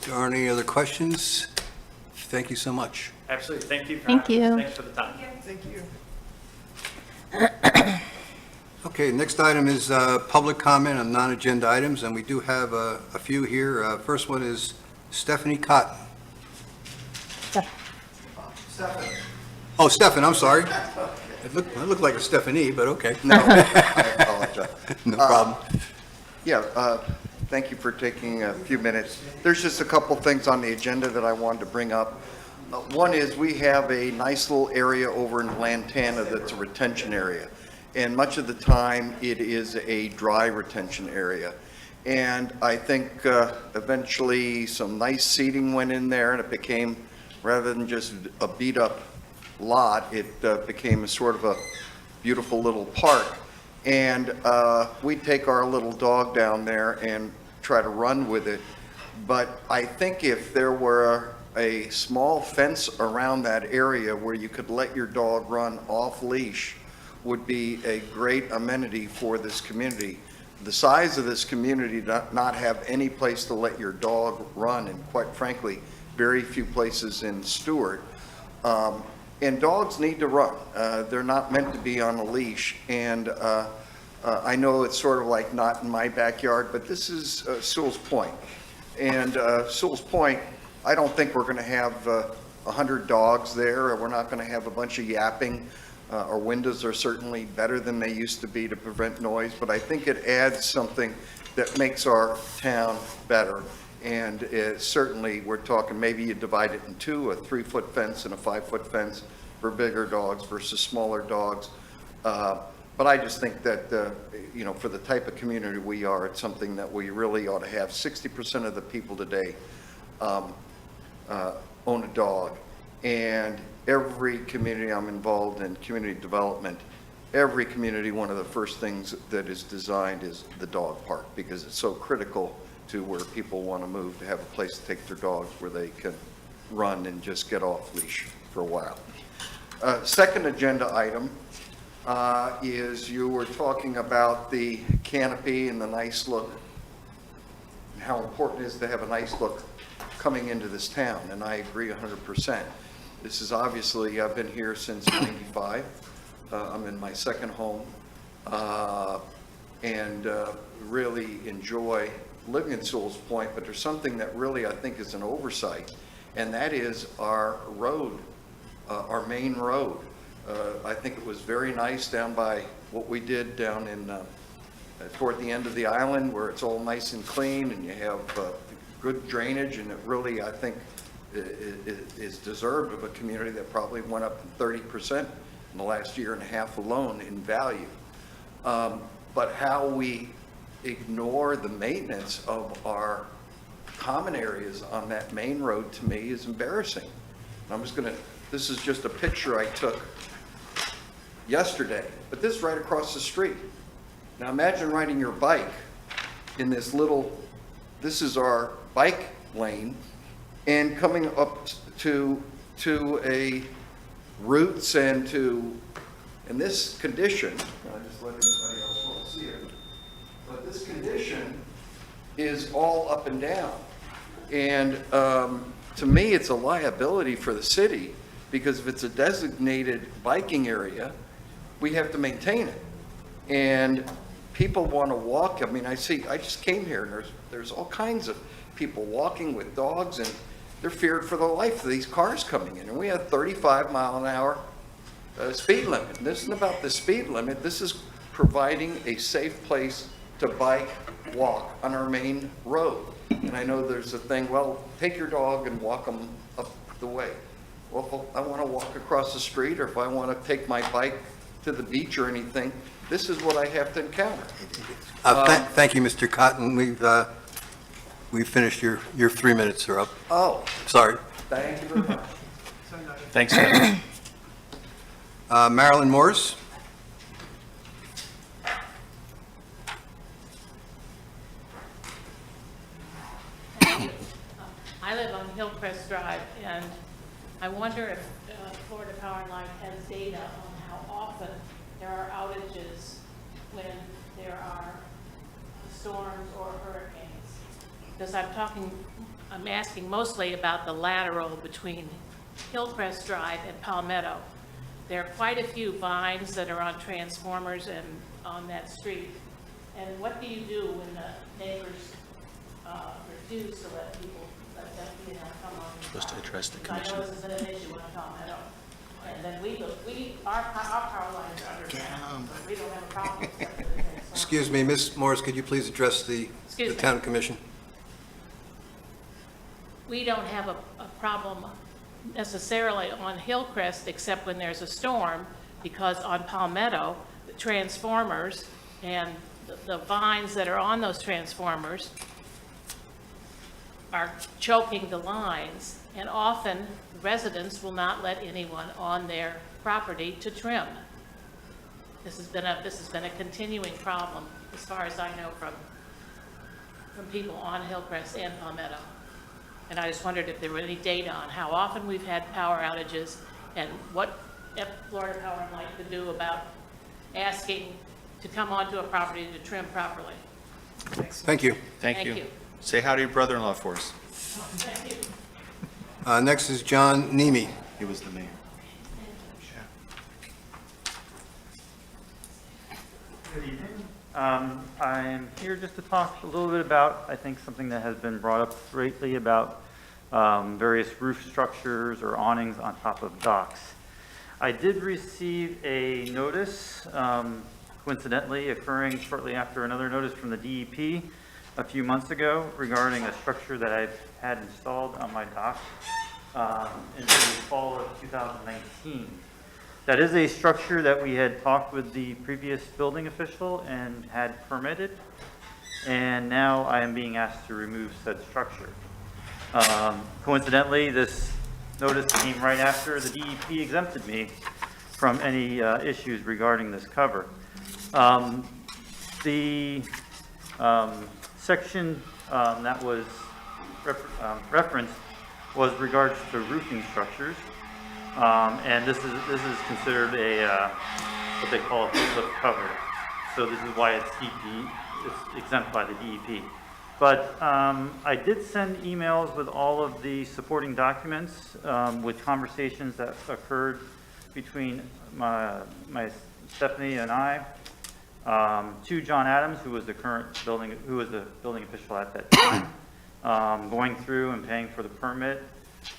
There are any other questions? Thank you so much. Absolutely. Thank you. Thank you. Thanks for the time. Thank you. Okay, next item is public comment on non-agenda items, and we do have a few here. First one is Stephanie Cotton. Oh, Stephan, I'm sorry. It looked like a Stephanie, but okay. No, I apologize. no problem. Thank you for taking a few minutes. There's just a couple things on the agenda that I wanted to bring up. One is we have a nice little area over in Lantana that's a retention area. And much of the time, it is a dry retention area. And I think eventually some nice seating went in there, and it became, rather than just a beat-up lot, it became a sort of a beautiful little park. And we take our little dog down there, and try to run with it. But I think if there were a small fence around that area where you could let your dog run off leash would be a great amenity for this community. The size of this community not have any place to let your dog run, and quite frankly, very few places in Stewart. And dogs need to run. They're not meant to be on a leash. And I know it's sort of like not in my backyard, but this is Sewalls Point. And Sewalls Point, I don't think we're going to have 100 dogs there, or we're not going to have a bunch of yapping. Our windows are certainly better than they used to be to prevent noise, but I think it adds something that makes our town better. And certainly, we're talking, maybe you divide it in two, a 3-foot fence and a 5-foot fence for bigger dogs versus smaller dogs. But I just think that, you know, for the type of community we are, it's something that we really ought to have. 60% of the people today own a dog. And every community I'm involved in, community development, every community, one of the first things that is designed is the dog park, because it's so critical to where people want to move, to have a place to take their dogs where they can run and just get off leash for a while. Second agenda item is you were talking about the canopy and the nice look, and how important it is to have a nice look coming into this town, and I agree 100%. This is obviously, I've been here since '95. I'm in my second home, and really enjoy living in Sewalls Point, but there's something that really I think is an oversight, and that is our road, our main road. I think it was very nice down by what we did down in toward the end of the island, where it's all nice and clean and you have good drainage, and it really, I think, is deserved of a community that probably went up 30% in the last year and a half alone in value. But how we ignore the maintenance of our common areas on that main road, to me, is embarrassing. I'm just going to, this is just a picture I took yesterday, but this is right across the street. Now imagine riding your bike in this little, this is our bike lane, and coming up to a roots and to, in this condition, I'll just let everybody else see it, but this condition is all up and down. And to me, it's a liability for the city, because if it's a designated biking area, we have to maintain it. And people want to walk. I mean, I just came here, and there's all kinds of people walking with dogs, and they're feared for their life of these cars coming in. And we have 35-mile-an-hour speed limit. And this isn't about the speed limit. This is providing a safe place to bike, walk on our main road. And I know there's a thing, well, take your dog and walk them up the way. Well, if I want to walk across the street, or if I want to take my bike to the beach or anything, this is what I have to encounter. Thank you, Mr. Cotton. We've finished your 3 minutes are up. Oh, Sorry. thank you very much. Thanks, Kevin. Marilyn Morris? I live on Hillcrest Drive, and I wonder if Florida Power and Light has data on how often there are outages when there are storms or hurricanes. Because I'm asking mostly about the lateral between Hillcrest Drive and Palmetto. There are quite a few vines that are on transformers and on that street. And what do you do when the neighbors refuse to let them, come on? Supposed to address the I know this is an issue on Palmetto. And then our power lines are underground, so we don't have a problem with that. Excuse me, Ms. Morris, could you please address the Excuse me. town commission? We don't have a problem necessarily on Hillcrest, except when there's a storm, because on Palmetto, the transformers and the vines that are on those transformers are choking the lines, and often residents will not let anyone on their property to trim. This has been a continuing problem, as far as I know, from from people on Hillcrest and Palmetto. And I just wondered if there were any data on how often we've had power outages and what Florida Power and Light could do about asking to come onto a property to trim properly. Thank you. Thank you. Say hi to your brother-in-law for us. Thank you. Next is John Nemi. He was the mayor. Good evening. I'm here just to talk a little bit about, I think, something that has been brought up lately about various roof structures or awnings on top of docks. I did receive a notice, coincidentally occurring shortly after another notice from the DEP a few months ago regarding a structure that I've had installed on my dock in the fall of 2019. That is a structure that we had talked with the previous building official and had permitted, and now I am being asked to remove said structure. Coincidentally, this notice came right after the DEP exempted me from any issues regarding this cover. The section that was referenced was regards to roofing structures. And this is considered a what they call a lift cover. So this is why it's exempt by the DEP. But I did send emails with all of the supporting documents with conversations that occurred between my Stephanie and I to John Adams, who was the building official at that time, going through and paying for the permit.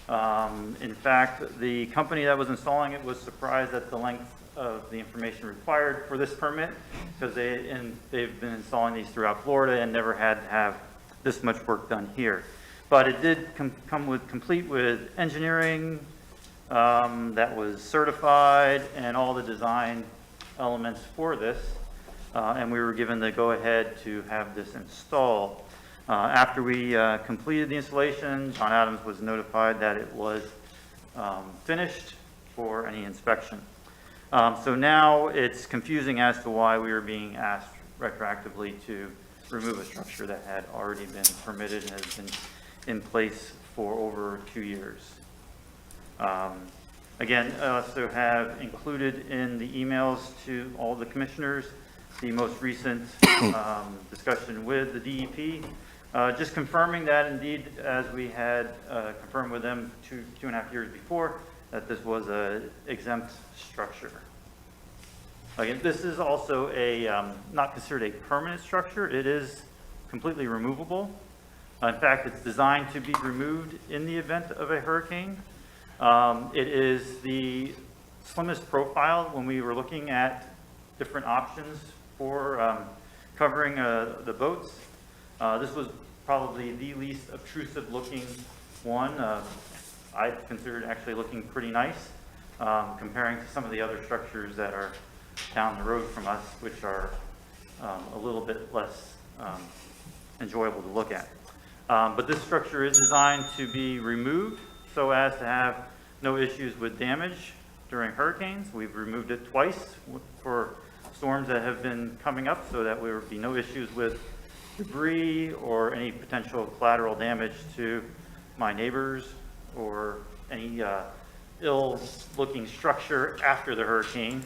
In fact, the company that was installing it was surprised at the length of the information required for this permit, because they've been installing these throughout Florida and never had to have this much work done here. But it did come complete with engineering that was certified and all the design elements for this, and we were given the go-ahead to have this installed. After we completed the installation, John Adams was notified that it was finished for any inspection. So now it's confusing as to why we were being asked retroactively to remove a structure that had already been permitted and has been in place for over 2 years. Again, I also have included in the emails to all the commissioners the most recent discussion with the DEP. Just confirming that indeed, as we had confirmed with them two and a half years before, that this was an exempt structure. Again, this is also not considered a permanent structure. It is completely removable. In fact, it's designed to be removed in the event of a hurricane. It is the slimmest profile when we were looking at different options for covering the boats. This was probably the least obtrusive looking one. I considered actually looking pretty nice comparing to some of the other structures that are down the road from us, which are a little bit less enjoyable to look at. But this structure is designed to be removed so as to have no issues with damage during hurricanes. We've removed it twice for storms that have been coming up so that there would be no issues with debris or any potential collateral damage to my neighbors or any ill-looking structure after the hurricane.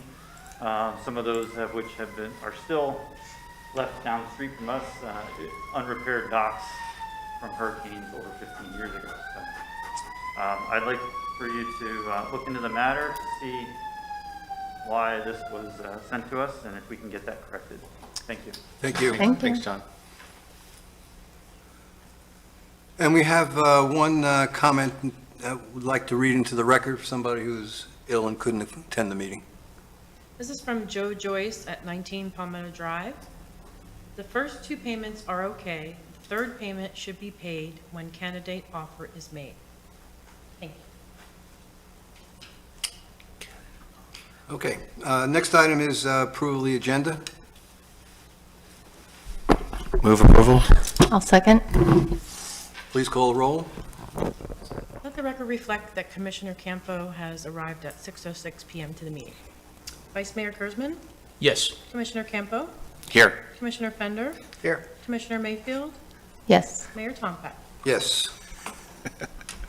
Some of those which are still left down the street from us, unrepaired docks from hurricanes over 15 years ago. So, I'd like for you to look into the matter to see why this was sent to us and if we can get that corrected. Thank you. Thank you. Thank you. Thanks, John. And we have one comment I would like to read into the record for somebody who's ill and couldn't attend the meeting. This is from Joe Joyce at 19 Palmetto Drive. The first 2 payments are okay. The third payment should be paid when candidate offer is made. Thank you. Okay, next item is approval of the agenda. Move approval. I'll second. Please call the roll. Let the record reflect that Commissioner Campo has arrived at 6:06 PM to the meeting. Vice Mayor Kurzman, Yes. Commissioner Campo, Here. Commissioner Fender, Here. Commissioner Mayfield, Yes. Mayor Tompak. Yes.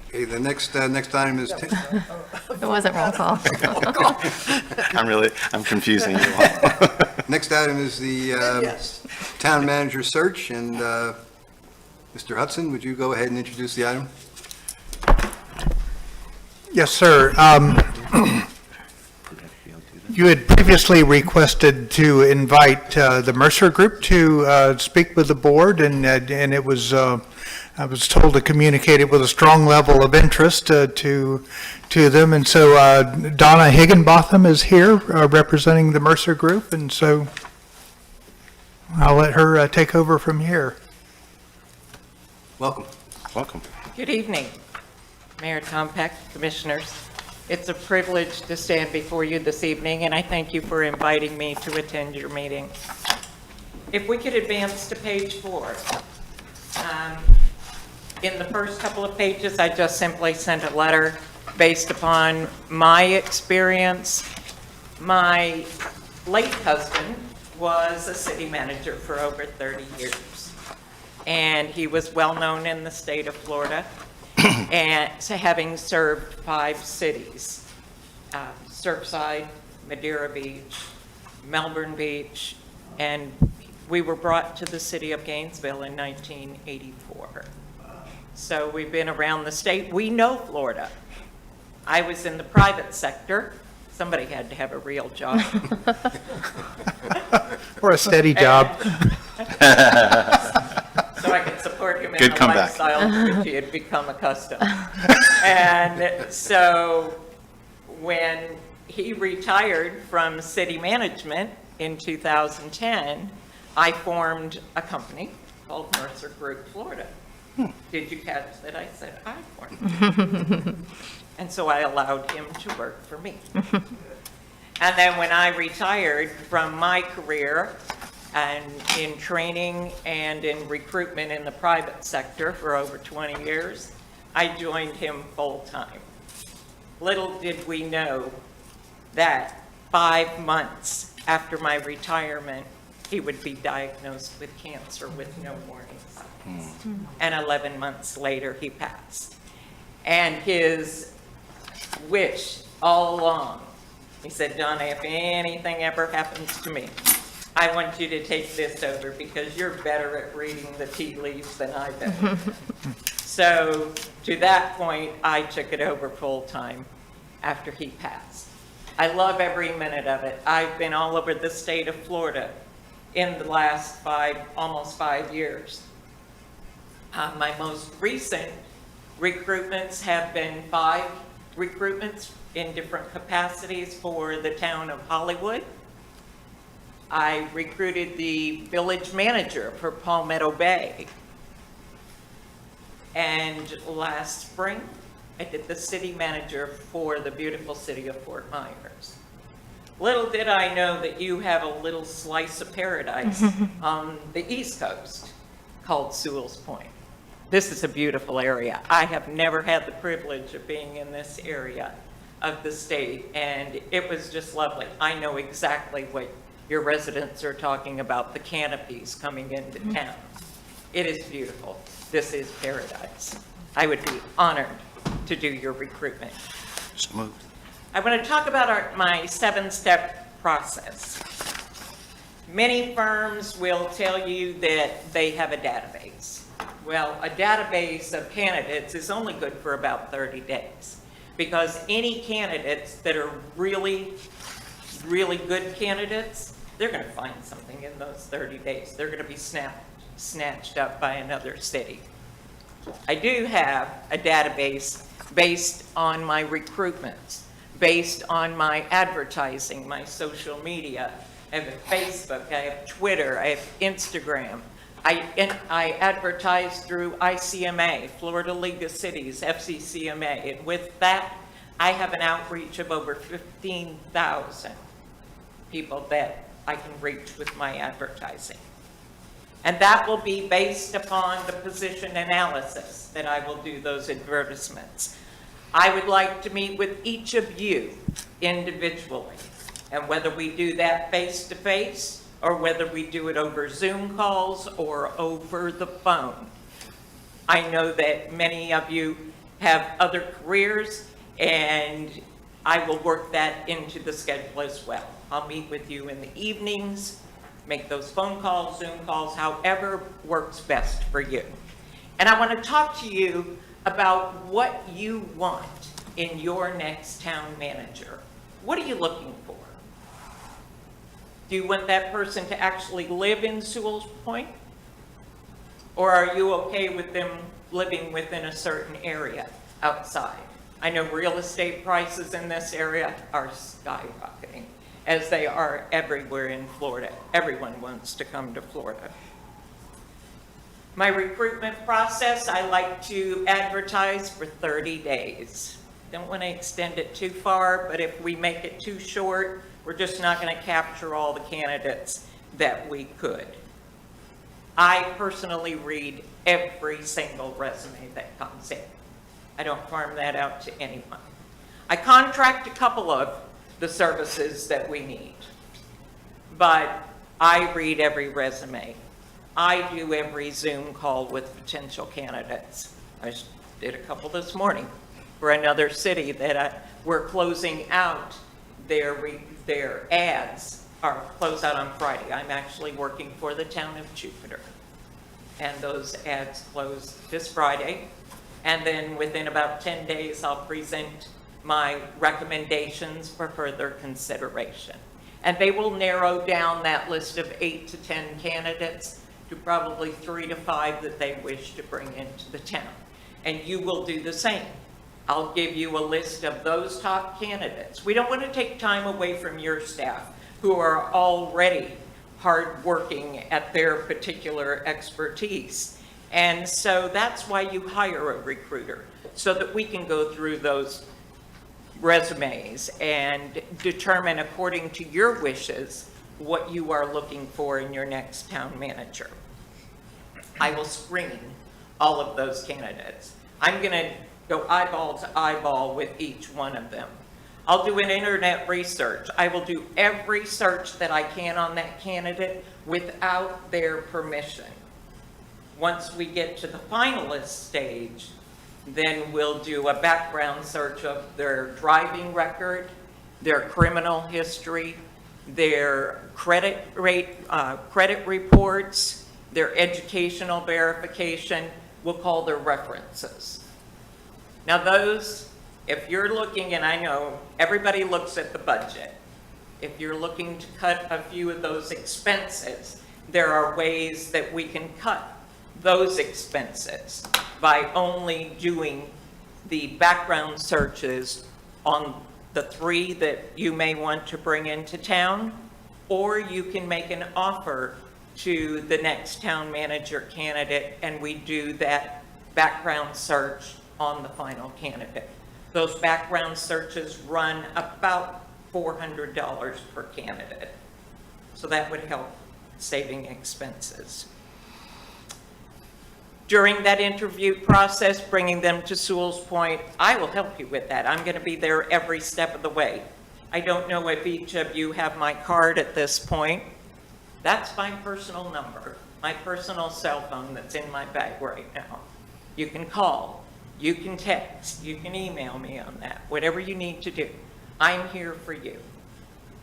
Okay, the next item is, It wasn't roll call. I'm confusing you all. next item is the Yes. town manager search, and Mr. Hudson, would you go ahead and introduce the item? Yes, sir. You had previously requested to invite the Mercer Group to speak with the board, and it was, I was told to communicate it with a strong level of interest to them. And so Donna Higginbotham is here representing the Mercer Group, and so I'll let her take over from here. Welcome. Welcome. Good evening, Mayor Tompak, Commissioners. It's a privilege to stand before you this evening, and I thank you for inviting me to attend your meeting. If we could advance to page 4. In the first couple of pages, I just simply sent a letter based upon my experience. My late husband was a city manager for over 30 years, and he was well-known in the state of Florida, and so having served 5 cities, Surfside, Madeira Beach, Melbourne Beach, and we were brought to the city of Gainesville in 1984. So we've been around the state. We know Florida. I was in the private sector. Somebody had to have a real job. Or a steady job. So I could support him in Good the comeback. lifestyle to which he had become accustomed. And so when he retired from city management in 2010, I formed a company called Mercer Group Florida. Did you catch that I said I formed? And so I allowed him to work for me. And then when I retired from my career and in training and in recruitment in the private sector for over 20 years, I joined him full-time. Little did we know that 5 months after my retirement, he would be diagnosed with cancer with no warning signs. And 11 months later, he passed. And his wish all along, he said, Donna, if anything ever happens to me, I want you to take this over because you're better at reading the tea leaves than I've ever been. So to that point, I took it over full-time after he passed. I love every minute of it. I've been all over the state of Florida in the last almost 5 years. My most recent recruitments have been 5 recruitments in different capacities for the town of Hollywood. I recruited the village manager for Palmetto Bay. And last spring, I did the city manager for the beautiful city of Fort Myers. Little did I know that you have a little slice of paradise on the East Coast called Sewalls Point. This is a beautiful area. I have never had the privilege of being in this area of the state, and it was just lovely. I know exactly what your residents are talking about, the canopies coming into town. It is beautiful. This is paradise. I would be honored to do your recruitment. So moved. I want to talk about my 7-step process. Many firms will tell you that they have a database. Well, a database of candidates is only good for about 30 days because any candidates that are really, really good candidates, they're going to find something in those 30 days. They're going to be snatched up by another city. I do have a database based on my recruitments, based on my advertising, my social media. I have Facebook, I have Twitter, I have Instagram. I advertise through ICMA, Florida League of Cities, FCCMA, and with that, I have an outreach of over 15,000 people that I can reach with my advertising. And that will be based upon the position analysis that I will do those advertisements. I would like to meet with each of you individually, and whether we do that face-to-face or whether we do it over Zoom calls or over the phone, I know that many of you have other careers, and I will work that into the schedule as well. I'll meet with you in the evenings, make those phone calls, Zoom calls, however works best for you. And I want to talk to you about what you want in your next town manager. What are you looking for? Do you want that person to actually live in Sewalls Point? Or are you okay with them living within a certain area outside? I know real estate prices in this area are skyrocketing, as they are everywhere in Florida. Everyone wants to come to Florida. My recruitment process, I like to advertise for 30 days. Don't want to extend it too far, but if we make it too short, we're just not going to capture all the candidates that we could. I personally read every single resume that comes in. I don't farm that out to anyone. I contract a couple of the services that we need, but I read every resume. I do every Zoom call with potential candidates. I just did a couple this morning for another city that we're closing out their ads are closed out on Friday. I'm actually working for the town of Jupiter. And those ads close this Friday. And then within about 10 days, I'll present my recommendations for further consideration. And they will narrow down that list of 8 to 10 candidates to probably 3 to 5 that they wish to bring into the town. And you will do the same. I'll give you a list of those top candidates. We don't want to take time away from your staff who are already hardworking at their particular expertise. And so that's why you hire a recruiter, so that we can go through those resumes and determine according to your wishes what you are looking for in your next town manager. I will screen all of those candidates. I'm going to go eyeball to eyeball with each one of them. I'll do an internet research. I will do every search that I can on that candidate without their permission. Once we get to the finalist stage, then we'll do a background search of their driving record, their criminal history, their credit reports, their educational verification. We'll call their references. Now those, if you're looking, and I know everybody looks at the budget, if you're looking to cut a few of those expenses, there are ways that we can cut those expenses by only doing the background searches on the 3 that you may want to bring into town, or you can make an offer to the next town manager candidate and we do that background search on the final candidate. Those background searches run about $400 per candidate. So that would help saving expenses. During that interview process, bringing them to Sewalls Point, I will help you with that. I'm going to be there every step of the way. I don't know if each of you have my card at this point. That's my personal number, my personal cell phone that's in my bag right now. You can call, you can text, you can email me on that, whatever you need to do. I'm here for you.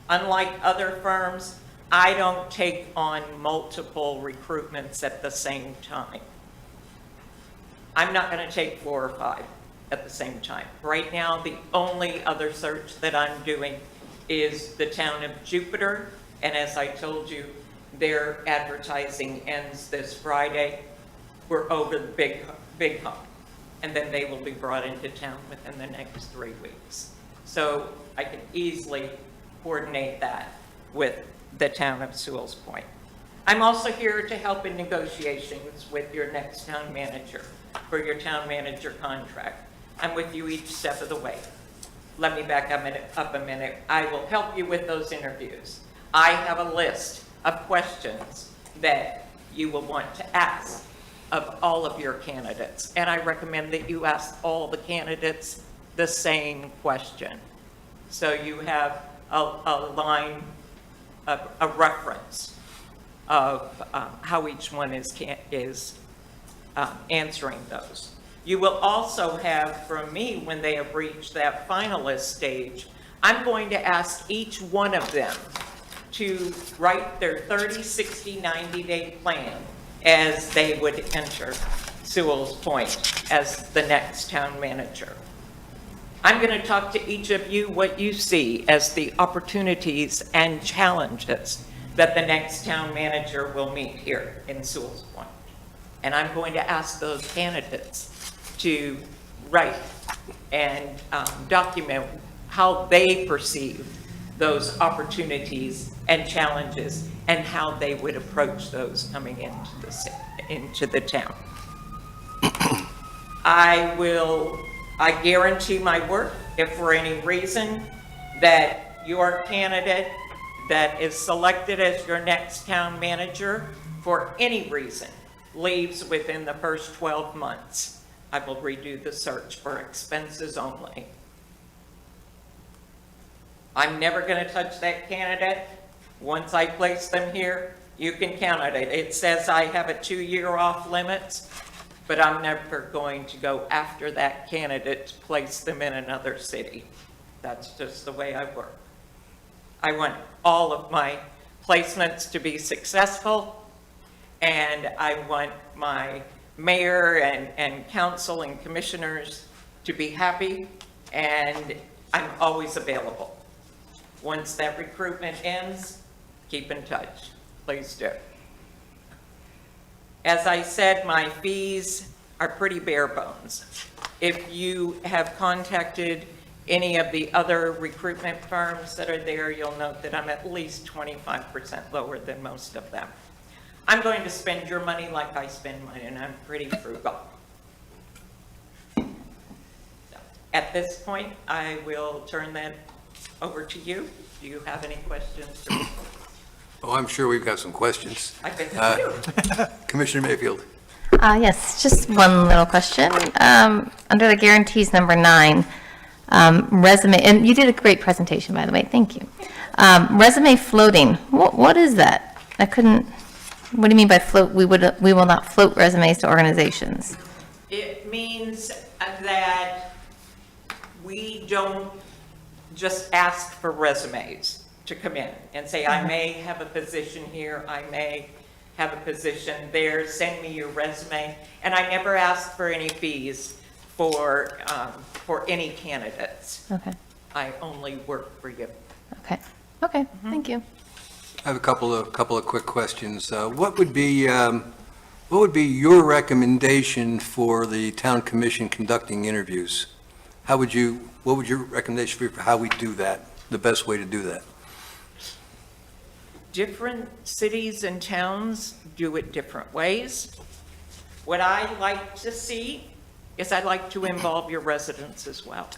Unlike other firms, I don't take on multiple recruitments at the same time. I'm not going to take 4 or 5 at the same time. Right now, the only other search that I'm doing is the town of Jupiter, and as I told you, their advertising ends this Friday. We're over the big hump, and then they will be brought into town within the next 3 weeks. So I can easily coordinate that with the town of Sewalls Point. I'm also here to help in negotiations with your next town manager for your town manager contract. I'm with you each step of the way. Let me back up a minute. I will help you with those interviews. I have a list of questions that you will want to ask of all of your candidates, and I recommend that you ask all the candidates the same question. So you have a line, a reference of how each one is answering those. You will also have from me, when they have reached that finalist stage, I'm going to ask each one of them to write their 30, 60, 90-day plan as they would enter Sewalls Point as the next town manager. I'm going to talk to each of you what you see as the opportunities and challenges that the next town manager will meet here in Sewalls Point. And I'm going to ask those candidates to write and document how they perceive those opportunities and challenges and how they would approach those coming into the town. I guarantee my work if for any reason that your candidate that is selected as your next town manager for any reason leaves within the first 12 months, I will redo the search for expenses only. I'm never going to touch that candidate. Once I place them here, you can count on it. It says I have a 2-year off limits, but I'm never going to go after that candidate to place them in another city. That's just the way I work. I want all of my placements to be successful, and I want my mayor and council and commissioners to be happy, and I'm always available. Once that recruitment ends, keep in touch. Please do. As I said, my fees are pretty bare bones. If you have contacted any of the other recruitment firms that are there, you'll note that I'm at least 25% lower than most of them. I'm going to spend your money like I spend mine, and I'm pretty frugal. So, at this point, I will turn that over to you. Do you have any questions for me? Oh, I'm sure we've got some questions. I bet you do. Commissioner Mayfield. Yes, just one little question. Under the guarantees, number 9, resume, and you did a great presentation, by the way, thank you. Resume floating, what is that? I couldn't, what do you mean by float? We will not float resumes to organizations. It means that we don't just ask for resumes to come in and say, I may have a position here, I may have a position there, send me your resume. And I never ask for any fees for any candidates. Okay, I only work for you. okay, okay, thank you. I have a couple of quick questions. What would be your recommendation for the town commission conducting interviews? What would your recommendation be for how we do that, the best way to do that? Different cities and towns do it different ways. What I like to see is I'd like to involve your residents as well.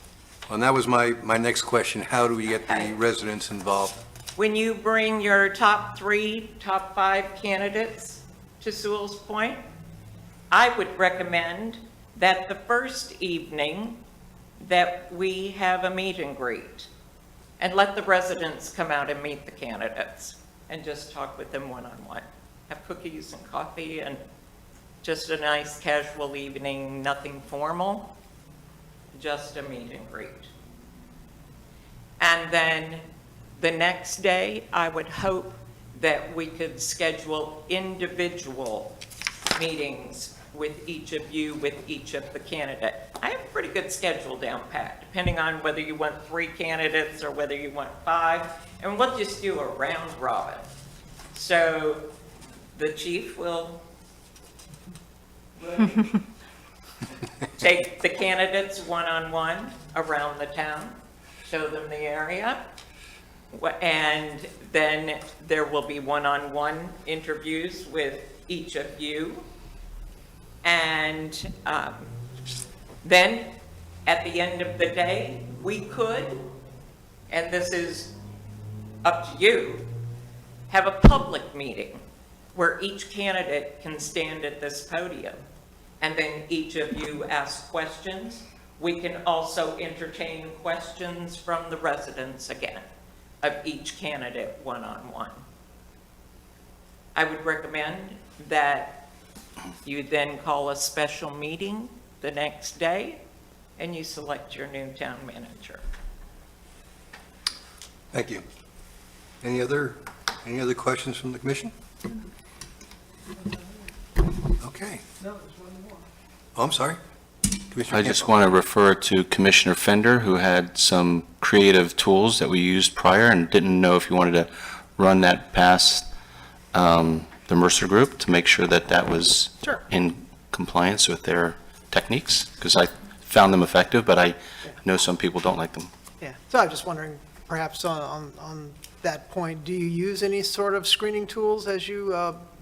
And that was my next question. How do we get the residents involved? When you bring your top 3, top 5 candidates to Sewalls Point, I would recommend that the first evening that we have a meet and greet and let the residents come out and meet the candidates and just talk with them one-on-one. Have cookies and coffee and just a nice casual evening, nothing formal, just a meet and greet. And then the next day, I would hope that we could schedule individual meetings with each of you, with each of the candidates. I have a pretty good schedule down pat, depending on whether you want 3 candidates or whether you want 5, and we'll just do a round robin. So the chief will take the candidates one-on-one around the town, show them the area, and then there will be one-on-one interviews with each of you. And then at the end of the day, we could, and this is up to you, have a public meeting where each candidate can stand at this podium, and then each of you ask questions. We can also entertain questions from the residents again of each candidate one-on-one. I would recommend that You then call a special meeting the next day, and you select your new town manager. Thank you. Any other questions from the commission? Okay. Oh, I'm sorry. Commissioner I just Campbell. want to refer to Commissioner Fender, who had some creative tools that we used prior and didn't know if you wanted to run that past the Mercer Group to make sure that that was Sure. in compliance with their techniques, because I found them effective, but I know some people don't like them. Yeah, so I'm just wondering, perhaps on that point, do you use any sort of screening tools as you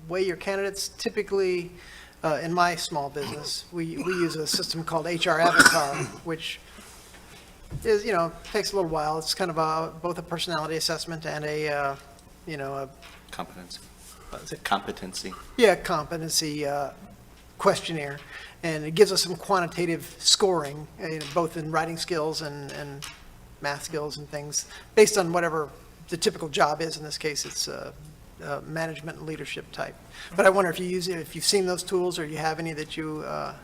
weigh your candidates? Typically, in my small business, we use a system called HR Avatar, which is, takes a little while. It's kind of both a personality assessment and a Competency. Is it competency? competency questionnaire. And it gives us some quantitative scoring, both in writing skills and math skills and things, based on whatever the typical job is. In this case, it's management and leadership type. But I wonder if you've seen those tools, or you have any that you... I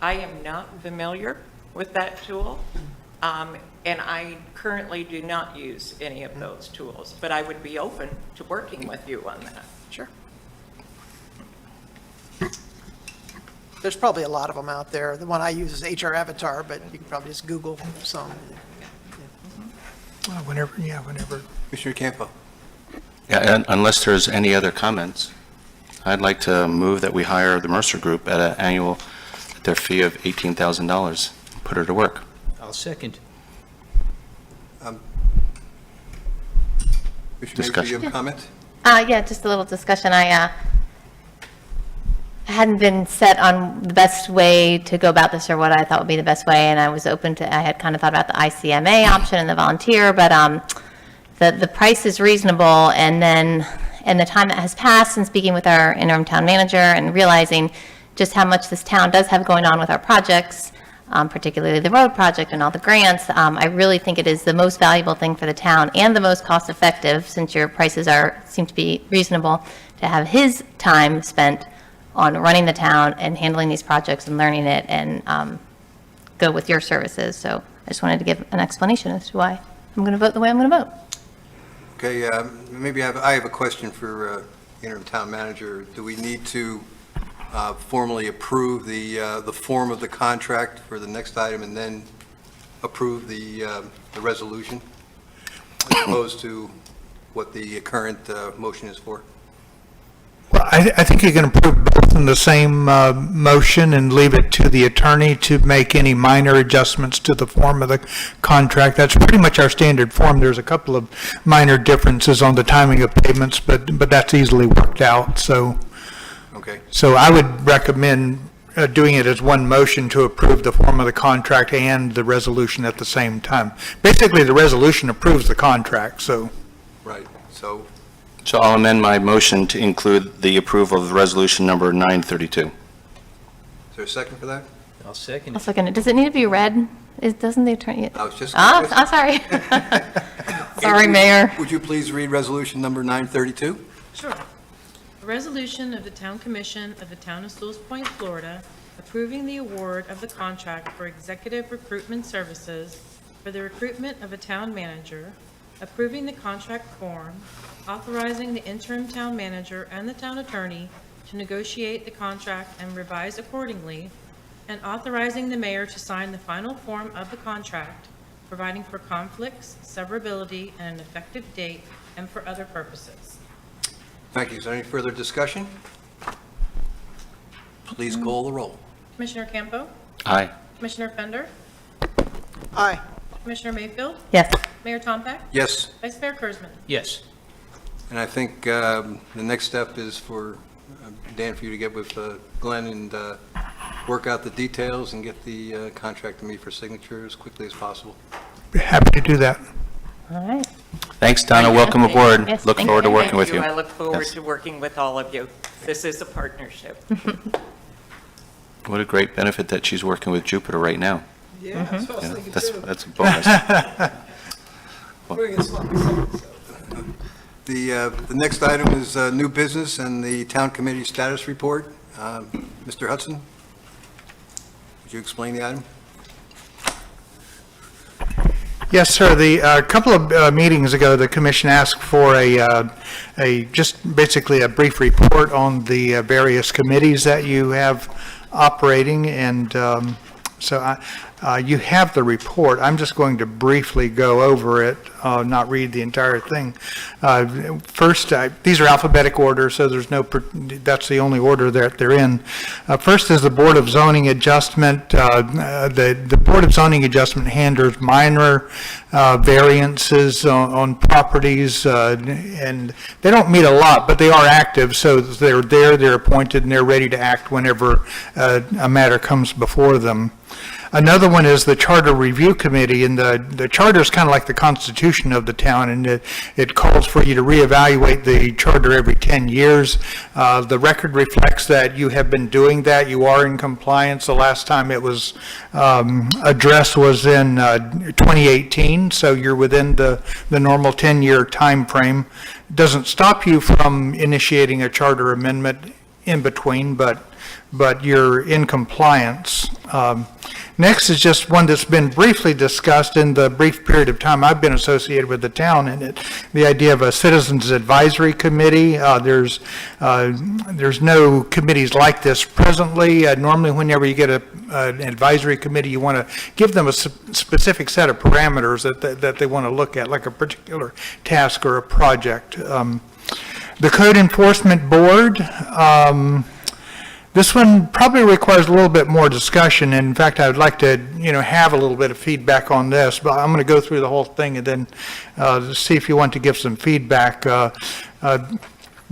am not familiar with that tool, and I currently do not use any of those tools, but I would be open to working with you on that. Sure. There's probably a lot of them out there. The one I use is HR Avatar, but you can probably just Google some. Whenever. Commissioner Campo. Yeah, and unless there's any other comments, I'd like to move that we hire the Mercer Group at their fee of $18,000, put her to work. I'll second. Commissioner Mayfield, Discussion. you have a comment? Yeah, just a little discussion. I hadn't been set on the best way to go about this or what I thought would be the best way, and I was open to, I had kind of thought about the ICMA option and the volunteer, but the price is reasonable, and the time that has passed since speaking with our interim town manager and realizing just how much this town does have going on with our projects, particularly the road project and all the grants, I really think it is the most valuable thing for the town and the most cost-effective, since your prices seem to be reasonable, to have his time spent on running the town and handling these projects and learning it, and go with your services. So I just wanted to give an explanation as to why I'm going to vote the way I'm going to vote. Okay, maybe I have a question for interim town manager. Do we need to formally approve the form of the contract for the next item and then approve the resolution, as opposed to what the current motion is for? Well, I think you can approve both in the same motion and leave it to the attorney to make any minor adjustments to the form of the contract. That's pretty much our standard form. There's a couple of minor differences on the timing of payments, but that's easily worked out. So I would recommend doing it as one motion to approve the form of the contract and the resolution at the same time. Basically, the resolution approves the contract, so. Right, so So I'll amend my motion to include the approval of resolution number 932. is there a second for that? I'll second I'll it. second it. Does it need to be read? Doesn't the attorney? I was just. Oh, sorry. Sorry, Mayor. Would you please read resolution number 932? Sure. A resolution of the Town Commission of the Town of Sewalls Point, Florida, approving the award of the contract for executive recruitment services for the recruitment of a town manager, approving the contract form, authorizing the interim town manager and the town attorney to negotiate the contract and revise accordingly, and authorizing the mayor to sign the final form of the contract, providing for conflicts, severability, and an effective date, and for other purposes. Thank you. Is there any further discussion? Please call the roll. Commissioner Campo? Aye. Commissioner Fender? Aye. Commissioner Mayfield? Yes. Mayor Tompak? Yes. Vice Mayor Kurzman? Yes. And I think the next step is for Dan, for you to get with Glenn and work out the details and get the contract to me for signature as quickly as possible. Happy to do that. All right. Thanks, Donna. Welcome aboard. Yes, Look thank forward to you. working with you. I look forward Yes. to working with all of you. This is a partnership. What a great benefit that she's working with Jupiter right now. Yeah, that's what I was You know, thinking too. that's a bonus. We're gonna swap this up, so. The next item is new business and the town committee status report. Mr. Hudson, would you explain the item? Yes, sir. A couple of meetings ago, the commission asked for just basically a brief report on the various committees that you have operating, and you have the report. I'm just going to briefly go over it, not read the entire thing. First, these are alphabetic order, so there's that's the only order that they're in. First is the Board of Zoning Adjustment. The Board of Zoning Adjustment handles minor variances on properties, and they don't meet a lot, but they are active, so they're there, they're appointed, and they're ready to act whenever a matter comes before them. Another one is the Charter Review Committee, and the charter is kind of like the constitution of the town, and it calls for you to reevaluate the charter every 10 years. The record reflects that you have been doing that. You are in compliance. The last time it was addressed was in 2018, so you're within the normal 10-year time frame. Doesn't stop you from initiating a charter amendment in between, but you're in compliance. Next is just one that's been briefly discussed in the brief period of time I've been associated with the town, and the idea of a citizens advisory committee. There's no committees like this presently. Normally, whenever you get an advisory committee, you want to give them a specific set of parameters that they want to look at, like a particular task or a project. The Code Enforcement Board. This one probably requires a little bit more discussion. In fact, I would like to, have a little bit of feedback on this, but I'm going to go through the whole thing and then see if you want to give some feedback.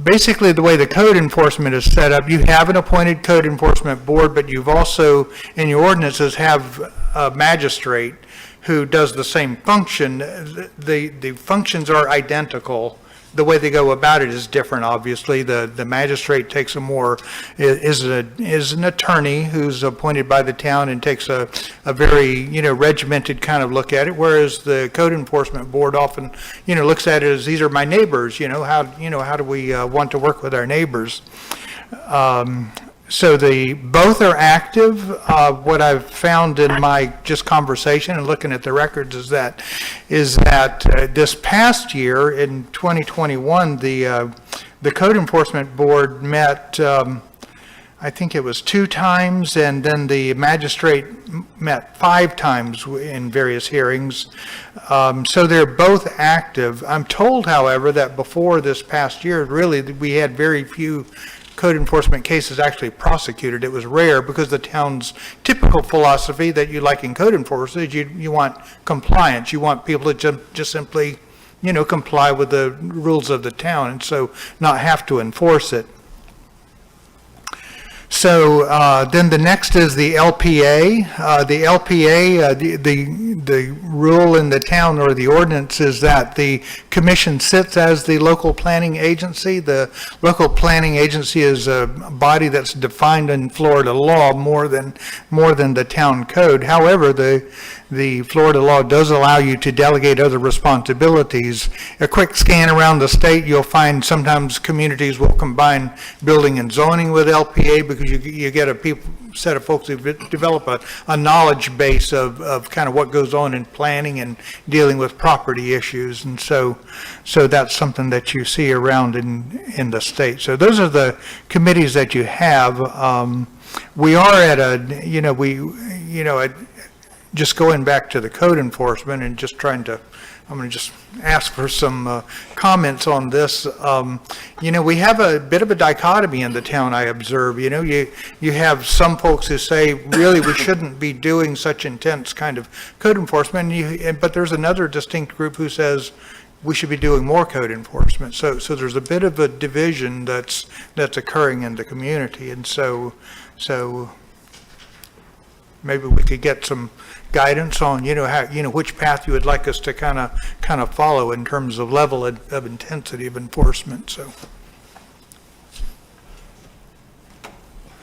Basically, the way the code enforcement is set up, you have an appointed code enforcement board, but you've also, in your ordinances, have a magistrate who does the same function. The functions are identical. The way they go about it is different, obviously. The magistrate takes is an attorney who's appointed by the town and takes a very, regimented kind of look at it, whereas the code enforcement board often, looks at it as, these are my neighbors, how do we want to work with our neighbors? So both are active. What I've found in my just conversation and looking at the records is that this past year in 2021, the Code Enforcement Board met, I think it was 2 times, and then the magistrate met 5 times in various hearings. So they're both active. I'm told, however, that before this past year, really, we had very few code enforcement cases actually prosecuted. It was rare because the town's typical philosophy that you like in code enforcement is you want compliance. You want people to just simply, comply with the rules of the town, and so not have to enforce it. So then the next is the LPA. The LPA, the rule in the town or the ordinance is that the commission sits as the local planning agency. The local planning agency is a body that's defined in Florida law more than the town code. However, the Florida law does allow you to delegate other responsibilities. A quick scan around the state, you'll find sometimes communities will combine building and zoning with LPA because you get a set of folks who develop a knowledge base of kind of what goes on in planning and dealing with property issues. And so that's something that you see around in the state. So those are the committees that you have. We are at just going back to the code enforcement and just I'm going to just ask for some comments on this. We have a bit of a dichotomy in the town, I observe. You have some folks who say, really, we shouldn't be doing such intense kind of code enforcement, but there's another distinct group who says, we should be doing more code enforcement. So there's a bit of a division that's occurring in the community, and so maybe we could get some guidance on, how, which path you would like us to kind of follow in terms of level of intensity of enforcement. So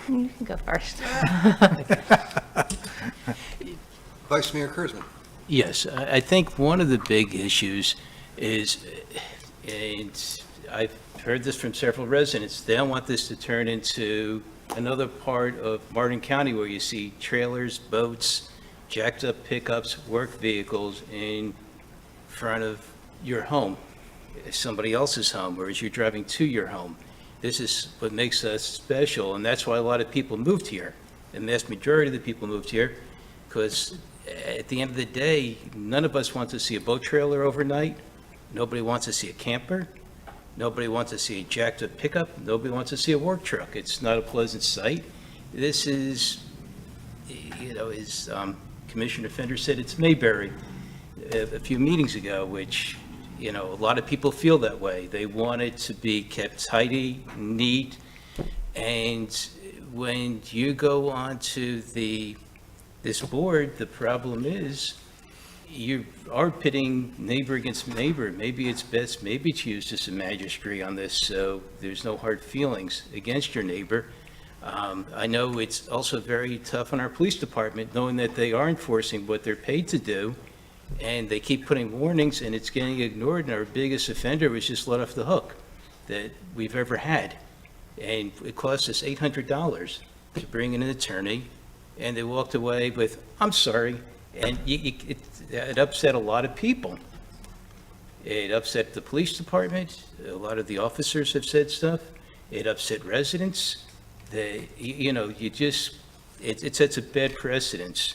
You can go first. Vice Mayor Kurzman. Yes, I think one of the big issues is, and I've heard this from several residents, they don't want this to turn into another part of Martin County where you see trailers, boats, jacked up pickups, work vehicles in front of your home, somebody else's home, or as you're driving to your home. This is what makes us special, and that's why a lot of people moved here. The vast majority of the people moved here, because at the end of the day, none of us want to see a boat trailer overnight. Nobody wants to see a camper. Nobody wants to see a jacked up pickup. Nobody wants to see a work truck. It's not a pleasant sight. This is, as Commissioner Fender said, it's Mayberry a few meetings ago, which, a lot of people feel that way. They want it to be kept tidy, neat, and when you go onto this board, the problem is you are pitting neighbor against neighbor. Maybe it's best, maybe it's used as a magistrate on this, so there's no hard feelings against your neighbor. I know it's also very tough on our police department, knowing that they are enforcing what they're paid to do, and they keep putting warnings, and it's getting ignored, and our biggest offender was just let off the hook that we've ever had. And it cost us $800 to bring in an attorney, and they walked away with, "I'm sorry," and it upset a lot of people. It upset the police department. A lot of the officers have said stuff. It upset residents. It sets a bad precedence,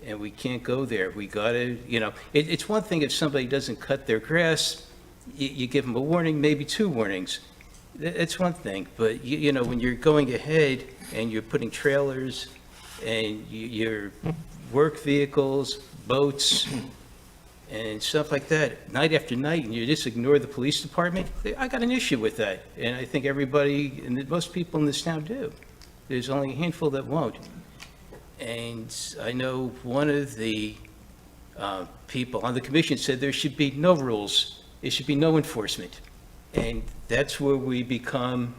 and we can't go there. We gotta, it's one thing if somebody doesn't cut their grass, you give them a warning, maybe 2 warnings. That's one thing, but when you're going ahead and you're putting trailers and your work vehicles, boats, and stuff like that, night after night, and you just ignore the police department, I got an issue with that. And I think everybody, and most people in this town do. There's only a handful that won't. And I know one of the people on the commission said there should be no rules. There should be no enforcement. And that's where we become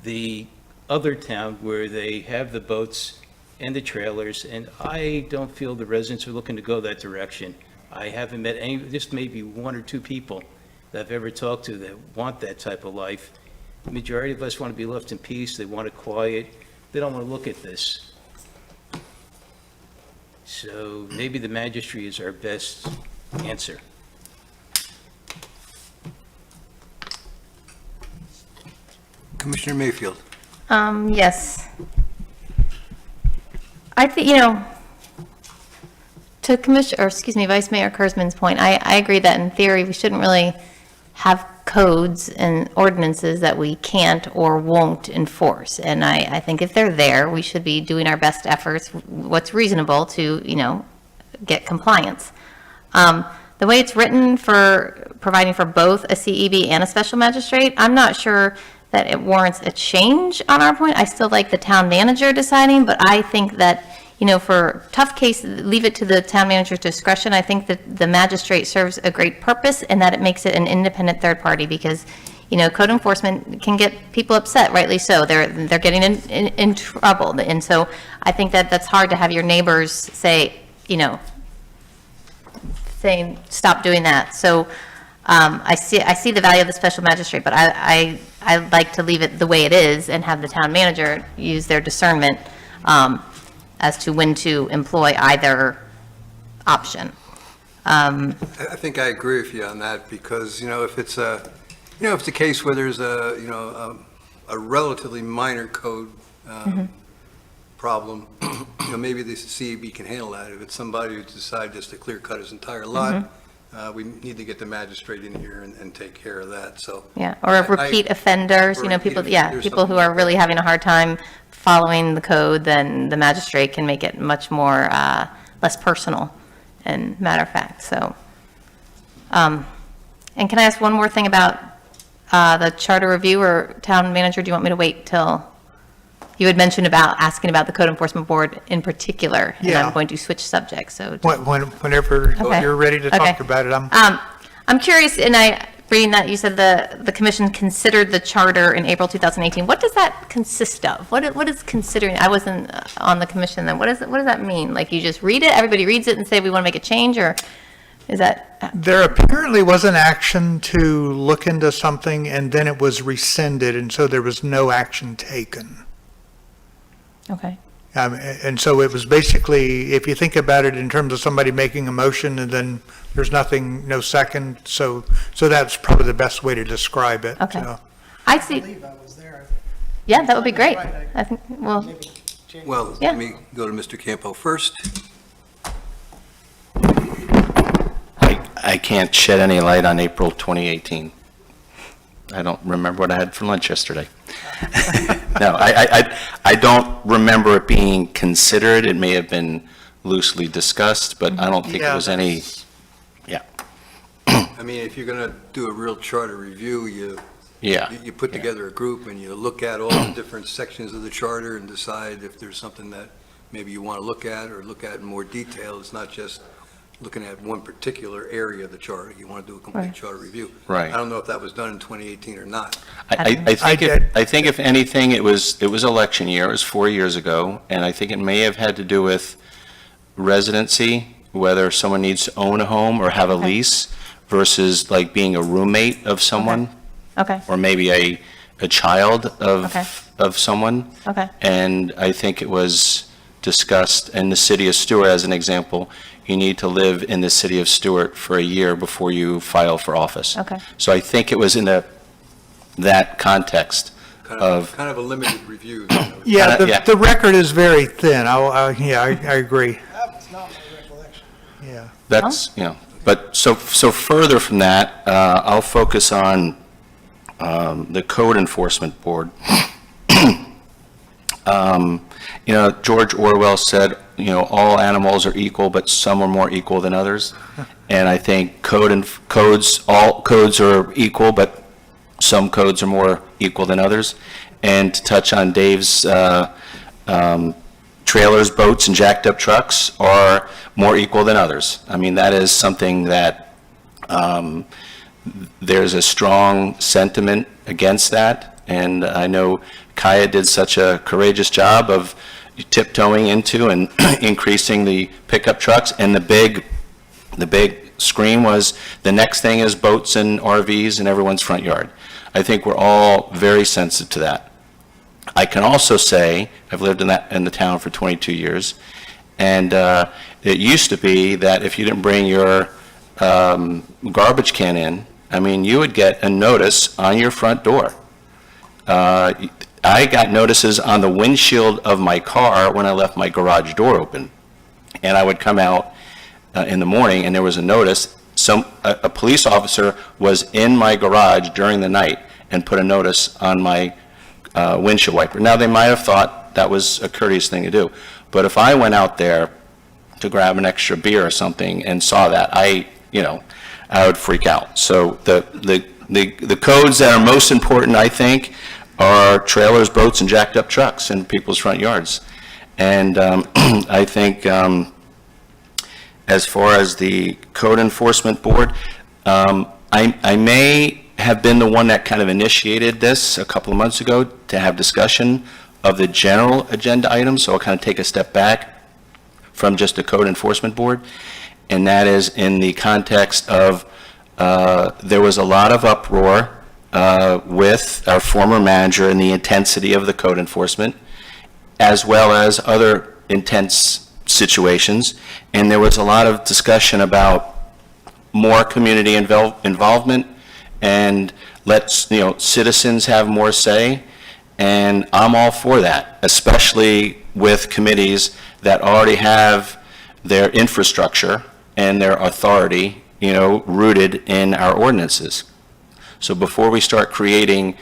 the other town where they have the boats and the trailers, and I don't feel the residents are looking to go that direction. I haven't met any, just maybe 1 or 2 people that I've ever talked to that want that type of life. The majority of us want to be left in peace. They want it quiet. They don't want to look at this. So maybe the magistrate is our best answer. Commissioner Mayfield. Yes. I think, to Vice Mayor Kurzman's point, I agree that in theory, we shouldn't really have codes and ordinances that we can't or won't enforce. And I think if they're there, we should be doing our best efforts, what's reasonable to, get compliance. The way it's written for providing for both a CEB and a special magistrate, I'm not sure that it warrants a change on our point. I still like the town manager deciding, but I think that, for tough cases, leave it to the town manager's discretion. I think that the magistrate serves a great purpose and that it makes it an independent third party because, code enforcement can get people upset, rightly so. They're getting in trouble. And so I think that that's hard to have your neighbors say, saying, stop doing that. So I see the value of the special magistrate, but I like to leave it the way it is and have the town manager use their discernment as to when to employ either option. I think I agree with you on that because, if it's a case where there's a relatively minor code problem, maybe the CEB can handle that. If it's somebody who decides just to clear cut his entire lot, we need to get the magistrate in here and take care of that, so. Yeah, or repeat offenders, or repeat people offenders, who something are like really that. having a hard time following the code, then the magistrate can make it much more, less personal and matter of fact, so. And can I ask one more thing about the charter review, or town manager, do you want me to wait till? You had mentioned about asking about the code enforcement board in particular, and Yeah. I'm going to switch subjects, so. Whenever Okay. you're ready to Okay. talk about it, I'm curious, and reading that, you said the commission considered the charter in April 2018. What does that consist of? What is considering? I wasn't on the commission then. What does that mean? Like you just read it, everybody reads it and say we want to make a change, or is that? there apparently was an action to look into something, and then it was rescinded, and so there was no action taken. Okay. And so it was basically, if you think about it in terms of somebody making a motion and then there's nothing, no second, so that's probably the best way to describe it. Okay. So. I I see, believe I was there. yeah, that would be great. Right, I think, well, Maybe change Well, Yeah. let me go to Mr. Campo first. I can't shed any light on April 2018. I don't remember what I had for lunch yesterday. No, I don't remember it being considered. It may have been loosely discussed, but I don't think it Yeah, was any, yeah, I mean, if you're going to do a real charter review, yeah. you put together a group and you look at all the different sections of the charter and decide if there's something that maybe you want to look at or look at in more detail. It's not just looking at one particular area of the charter. You want to do a complete Right. charter review. Right. I don't know if that was done in 2018 or not. I think if anything, it was election year, it was 4 years ago, and I think it may have had to do with residency, whether someone needs to own a home or have a Okay. lease versus like being a roommate of someone, okay, or maybe a child Okay. of someone. okay, And I think it was discussed in the city of Stewart, as an example, you need to live in the city of Stewart for a year before you file for office. okay. So I think it was in that context of, Kind of a limited review. Yeah, Yeah. the record is very thin. Yeah, I agree. That was not my recollection. Yeah. that's, you know, but so further from that, I'll focus on the Code Enforcement Board. You know, George Orwell said, you know, all animals are equal, but some are more equal than others. And I think all codes are equal, but some codes are more equal than others. And to touch on Dave's, trailers, boats, and jacked-up trucks are more equal than others. I mean, that is something that there's a strong sentiment against that, and I know Kaya did such a courageous job of tiptoeing into and increasing the pickup trucks, and the big scream was, the next thing is boats and RVs in everyone's front yard. I think we're all very sensitive to that. I can also say, I've lived in the town for 22 years, and it used to be that if you didn't bring your garbage can in, I mean, you would get a notice on your front door. I got notices on the windshield of my car when I left my garage door open. And I would come out in the morning, and there was a notice. A police officer was in my garage during the night and put a notice on my windshield wiper. Now, they might have thought that was a courteous thing to do. But if I went out there to grab an extra beer or something and saw that, I would freak out. So the codes that are most important, I think, are trailers, boats, and jacked-up trucks in people's front yards. And I think as far as the Code Enforcement Board, I may have been the one that kind of initiated this a couple of months ago to have discussion of the general agenda items, so I'll kind of take a step back from just the Code Enforcement Board, and that is in the context of there was a lot of uproar with our former manager and the intensity of the code enforcement, as well as other intense situations. And there was a lot of discussion about more community involvement and citizens have more say. And I'm all for that, especially with committees that already have their infrastructure and their authority, rooted in our ordinances. So before we start creating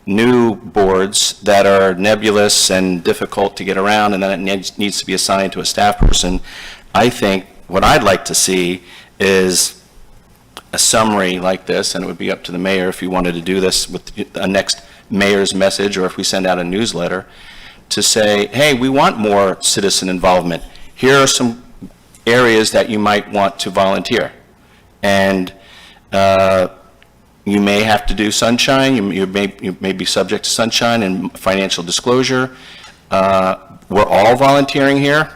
new boards that are nebulous and difficult to get around, and then it needs to be assigned to a staff person, I think what I'd like to see is a summary like this, and it would be up to the mayor if you wanted to do this with a next mayor's message, or if we send out a newsletter, to say, hey, we want more citizen involvement. Here are some areas that you might want to volunteer. And you may have to do sunshine, you may be subject to sunshine and financial disclosure. We're all volunteering here.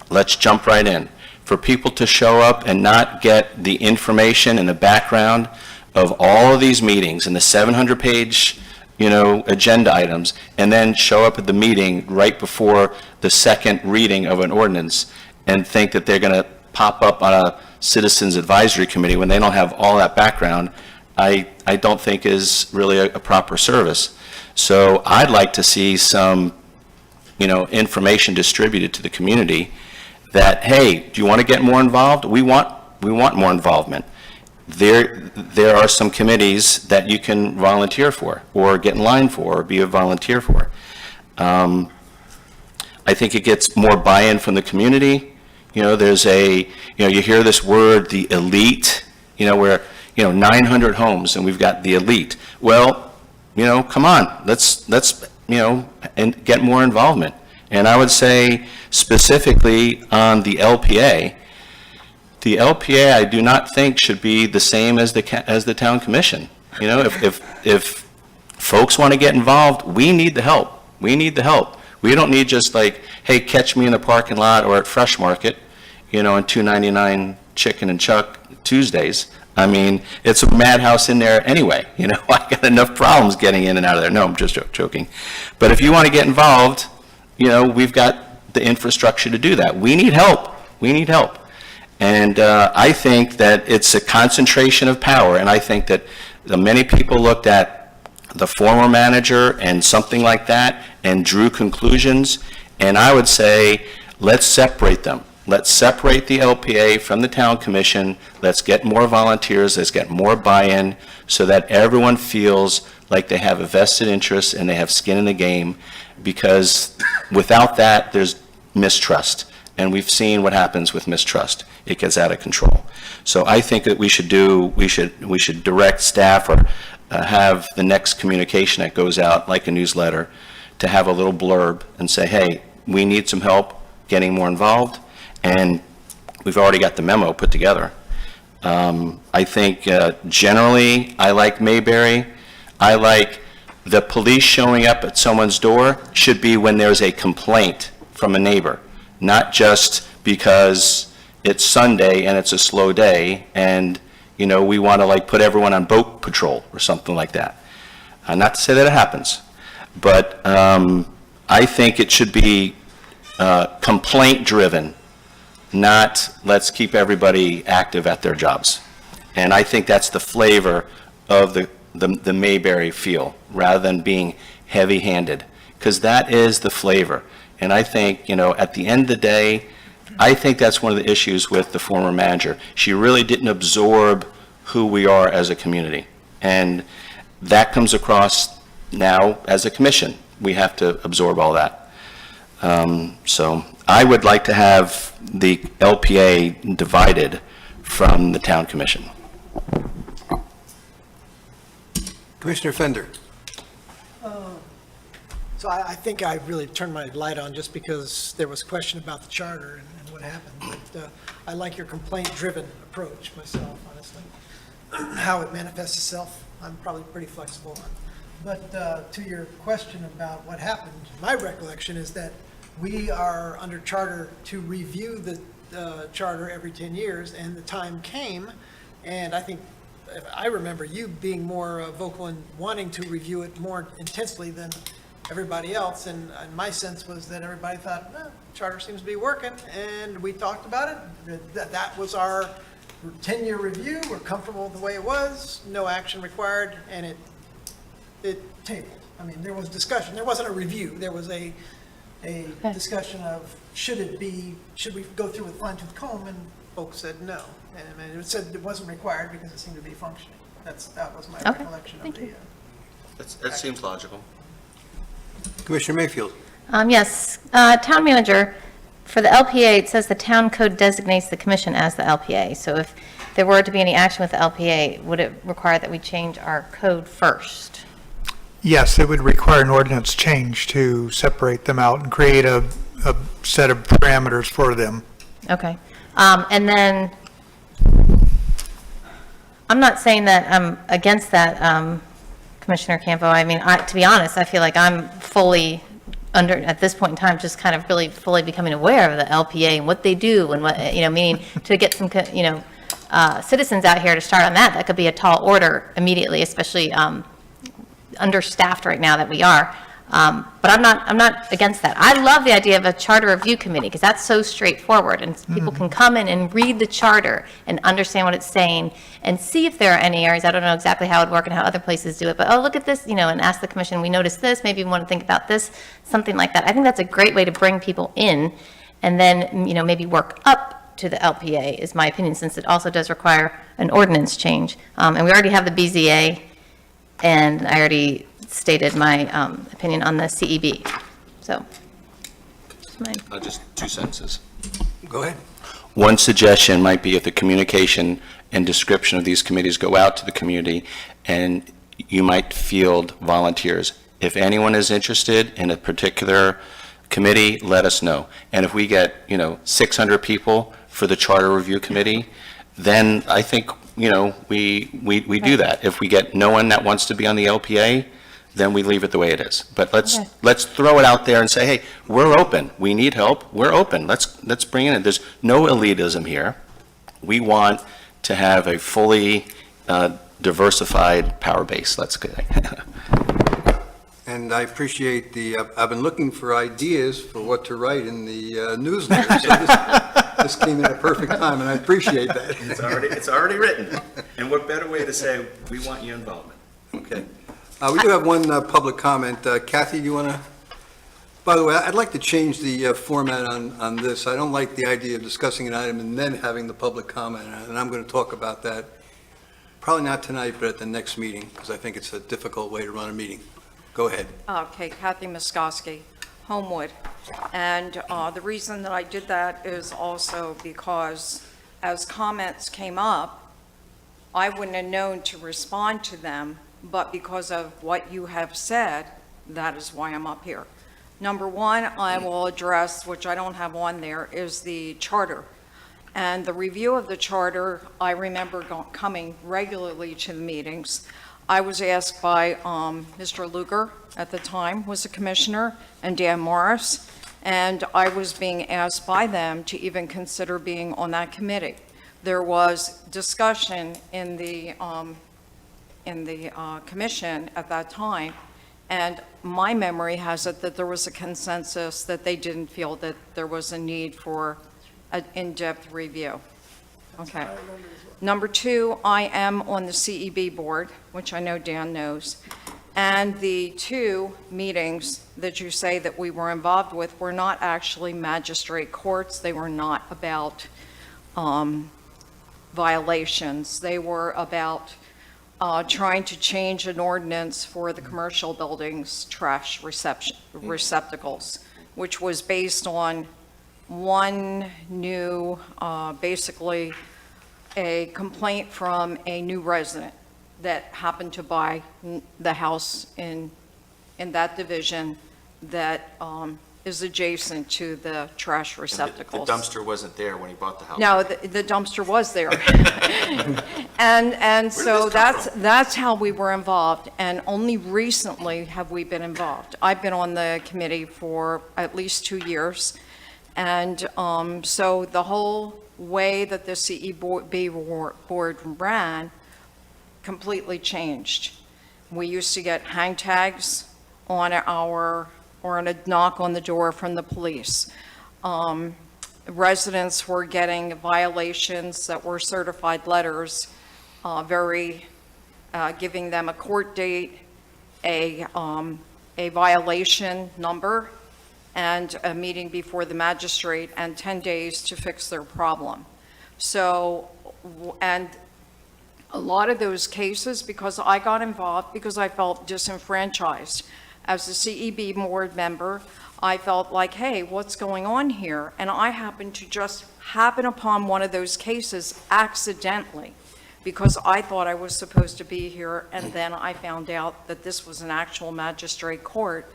Let's jump right in. For people to show up and not get the information and the background of all of these meetings and the 700-page, agenda items, and then show up at the meeting right before the second reading of an ordinance and think that they're going to pop up on a citizens advisory committee when they don't have all that background, I don't think is really a proper service. So I'd like to see some, information distributed to the community that, hey, do you want to get more involved? We want more involvement. There are some committees that you can volunteer for, or get in line for, or be a volunteer for. I think it gets more buy-in from the community. There's you hear this word, the elite, where, 900 homes and we've got the elite. Well, come on, let's and get more involvement. And I would say specifically on the LPA, I do not think should be the same as the town commission. If folks want to get involved, we need the help. We need the help. We don't need just like, hey, catch me in the parking lot or at Fresh Market, on $2.99 chicken and chuck Tuesdays. I mean, it's a madhouse in there anyway. I got enough problems getting in and out of there. No, I'm just joking. But if you want to get involved, we've got the infrastructure to do that. We need help. We need help. And I think that it's a concentration of power, and I think that many people looked at the former manager and something like that and drew conclusions, and I would say, let's separate them. Let's separate the LPA from the town commission. Let's get more volunteers. Let's get more buy-in so that everyone feels like they have a vested interest and they have skin in the game, because without that, there's mistrust. And we've seen what happens with mistrust. It gets out of control. So I think that we should direct staff or have the next communication that goes out, like a newsletter, to have a little blurb and say, hey, we need some help getting more involved. And we've already got the memo put together. I think generally, I like Mayberry. I like the police showing up at someone's door should be when there's a complaint from a neighbor, not just because it's Sunday and it's a slow day and, we want to like put everyone on boat patrol or something like that. Not to say that it happens, but I think it should be complaint-driven, not let's keep everybody active at their jobs. And I think that's the flavor of the Mayberry feel, rather than being heavy-handed, because that is the flavor. And I think, at the end of the day, I think that's one of the issues with the former manager. She really didn't absorb who we are as a community. And that comes across now as a commission. We have to absorb all that. So I would like to have the LPA divided from the town commission. Commissioner Fender. So I think I really turned my light on just because there was question about the charter and what happened. But I like your complaint-driven approach myself, honestly. How it manifests itself, I'm probably pretty flexible on. But to your question about what happened, my recollection is that we are under charter to review the charter every 10 years, and the time came, and I think, I remember you being more vocal in wanting to review it more intensely than everybody else, and my sense was that everybody thought, charter seems to be working, and we talked about it. That was our 10-year review. We're comfortable with the way it was, no action required, and it tabled. I mean, there was discussion. There wasn't a review. There was a discussion of should we go through with fine-tooth comb, and folks said no. And it said it wasn't required because it seemed to be functioning. That was my recollection of the. That seems logical. Commissioner Mayfield. Yes, town manager, for the LPA, it says the town code designates the commission as the LPA. So if there were to be any action with the LPA, would it require that we change our code first? Yes, it would require an ordinance change to separate them out and create a set of parameters for them. Okay. And then, I'm not saying that I'm against that, Commissioner Campo. I mean, to be honest, I feel like I'm fully at this point in time, just kind of really fully becoming aware of the LPA and what they do and what, meaning to get some, citizens out here to start on that could be a tall order immediately, especially, understaffed right now that we are. But I'm not against that. I love the idea of a charter review committee, because that's so straightforward, and people can come in and read the charter and understand what it's saying, and see if there are any areas, I don't know exactly how it would work and how other places do it, but, oh, look at this, and ask the commission, we noticed this, maybe we want to think about this, something like that. I think that's a great way to bring people in, and then, maybe work up to the LPA, is my opinion, since it also does require an ordinance change. And we already have the BZA, and I already stated my opinion on the CEB. So, just my Just 2 sentences. Go ahead. One suggestion might be if the communication and description of these committees go out to the community, and you might field volunteers. If anyone is interested in a particular committee, let us know. And if we get, 600 people for the Charter Review Committee, then I think, we do that. If we get no one that wants to be on the LPA, then we leave it the way it is. But let's throw it out there and say, hey, we're open. We need help. We're open. Let's bring it in. There's no elitism here. We want to have a fully diversified power base. Let's go. And I appreciate I've been looking for ideas for what to write in the newsletter, so this came in at a perfect time, and I appreciate that. It's already written. And what better way to say, we want your involvement? Okay. We do have one public comment. Kathy, do you want to? By the way, I'd like to change the format on this. I don't like the idea of discussing an item and then having the public comment, and I'm going to talk about that, probably not tonight, but at the next meeting, because I think it's a difficult way to run a meeting. Go ahead. Okay, Kathy Muskowski, Homewood. And the reason that I did that is also because as comments came up, I wouldn't have known to respond to them, but because of what you have said, that is why I'm up here. Number one, I will address, which I don't have on there, is the charter. And the review of the charter, I remember coming regularly to the meetings. I was asked by Mr. Luger, at the time, was a commissioner, and Dan Morris, and I was being asked by them to even consider being on that committee. There was discussion in the commission at that time, and my memory has it that there was a consensus that they didn't feel that there was a need for an in-depth review. Okay. Number two, I am on the CEB board, which I know Dan knows, and the 2 meetings that you say that we were involved with were not actually magistrate courts. They were not about violations. They were about trying to change an ordinance for the commercial buildings trash receptacles, which was based on one new, basically a complaint from a new resident that happened to buy the house in that division that is adjacent to the trash receptacles. The dumpster wasn't there when he bought the house. No, the dumpster was there. And so that's how we were involved, and only recently have we been involved. I've been on the committee for at least 2 years, and so the whole way that the CEB board ran completely changed. We used to get hang tags on or on a knock on the door from the police. Residents were getting violations that were certified letters, giving them a court date, a violation number, and a meeting before the magistrate, and 10 days to fix their problem. So, and a lot of those cases, because I got involved, because I felt disenfranchised. As a CEB board member, I felt like, hey, what's going on here? And I happened to just happen upon one of those cases accidentally, because I thought I was supposed to be here, and then I found out that this was an actual magistrate court,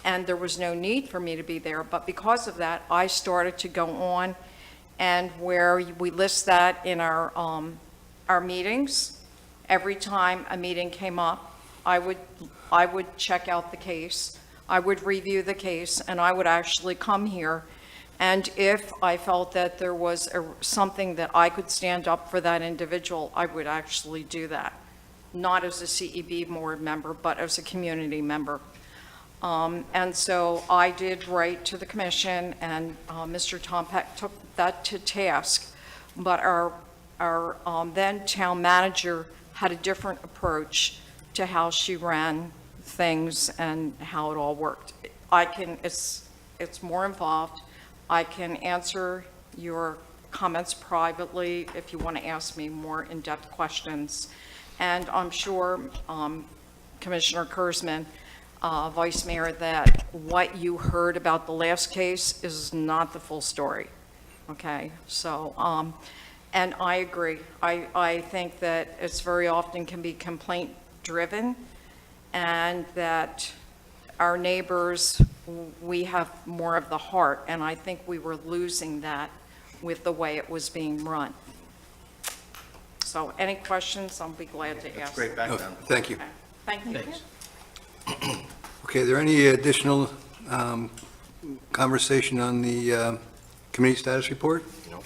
and there was no need for me to be there. But because of that, I started to go on, and where we list that in our meetings, every time a meeting came up, I would check out the case, I would review the case, and I would actually come here. And if I felt that there was something that I could stand up for that individual, I would actually do that. not as a CEB board member, but as a community member. And so I did write to the commission, and Mr. Tom Peck took that to task. But our then town manager had a different approach to how she ran things and how it all worked. It's more involved. I can answer your comments privately if you want to ask me more in-depth questions. And I'm sure Commissioner Kurzman, Vice Mayor, that what you heard about the last case is not the full story. Okay, so, and I agree. I think that it's very often can be complaint-driven, and that our neighbors, we have more of the heart, and I think we were losing that with the way it was being run. So any questions, I'll be glad to ask. Great background. Thank you. Okay. Thank you. Thanks. Okay, are there any additional conversation on the committee status report? No.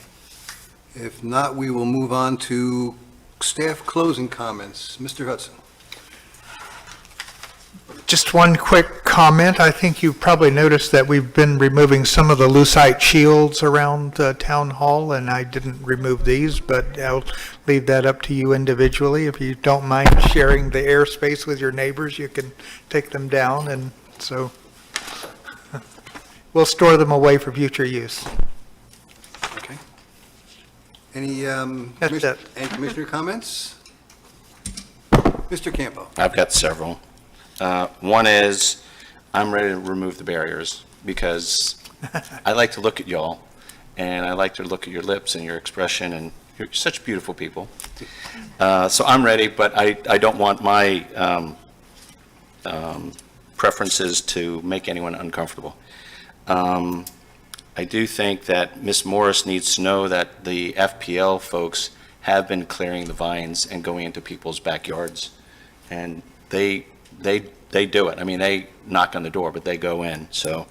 If not, we will move on to staff closing comments. Mr. Hudson. Just one quick comment. I think you've probably noticed that we've been removing some of the lucite shields around Town Hall, and I didn't remove these, but I'll leave that up to you individually. If you don't mind sharing the airspace with your neighbors, you can take them down, and so we'll store them away for future use. Okay. Any That's it. any commissioner comments? Mr. Campo. I've got several. One is, I'm ready to remove the barriers, because I like to look at y'all, and I like to look at your lips and your expression, and you're such beautiful people. So I'm ready, but I don't want my preferences to make anyone uncomfortable. I do think that Ms. Morris needs to know that the FPL folks have been clearing the vines and going into people's backyards, and they do it. I mean, they knock on the door, but they go in. So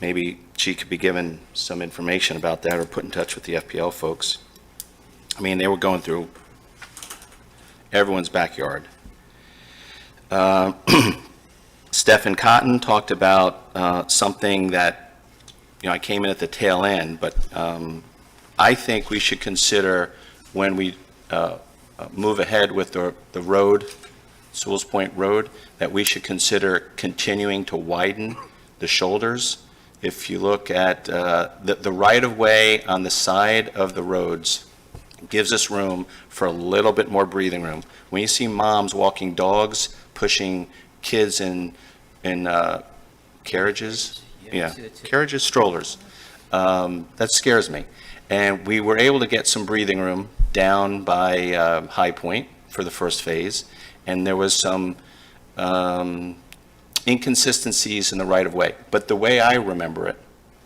maybe she could be given some information about that, or put in touch with the FPL folks. I mean, they were going through everyone's backyard. Stephen Cotton talked about something that, I came in at the tail end, but I think we should consider, when we move ahead with the road, Sewalls Point Road, that we should consider continuing to widen the shoulders. If you look at the right-of-way on the side of the roads, gives us room for a little bit more breathing room. When you see moms walking dogs, pushing kids in carriages, carriages, strollers, that scares me. And we were able to get some breathing room down by High Point for the first phase. And there was some inconsistencies in the right-of-way. But the way I remember it,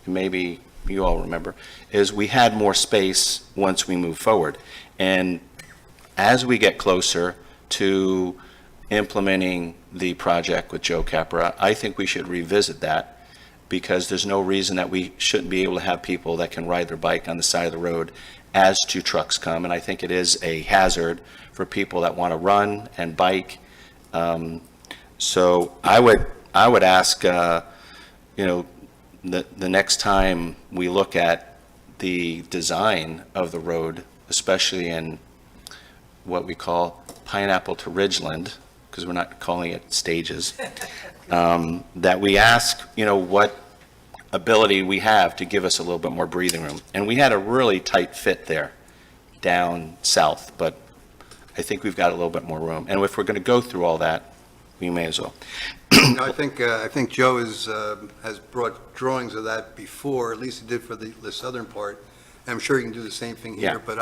maybe you all remember, is we had more space once we moved forward. And as we get closer to implementing the project with Joe Capra, I think we should revisit that, because there's no reason that we shouldn't be able to have people that can ride their bike on the side of the road as two trucks come. And I think it is a hazard for people that want to run and bike. So I would ask, the next time we look at the design of the road, especially in what we call Pineapple to Ridgeland, because we're not calling it stages, that we ask, what ability we have to give us a little bit more breathing room. And we had a really tight fit there down south, but I think we've got a little bit more room. And if we're going to go through all that, we may as well. I think Joe has brought drawings of that before, at least he did for the southern part. I'm sure he can do the same thing here, Yeah. but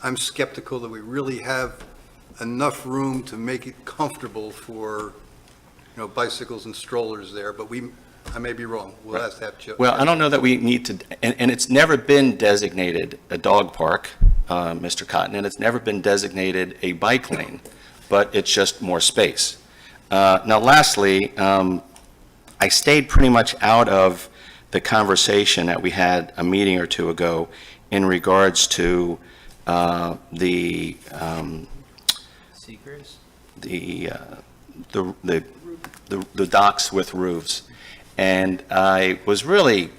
I'm skeptical that we really have enough room to make it comfortable for, bicycles and strollers there, but I may be wrong. We'll have to have Joe. Well, I don't know that we need to, and it's never been designated a dog park, Mr. Cotton, and it's never been designated a bike lane, but it's just more space. Now, lastly, I stayed pretty much out of the conversation that we had a meeting or two ago in regards to the Seekers? the, the docks with roofs. And I was really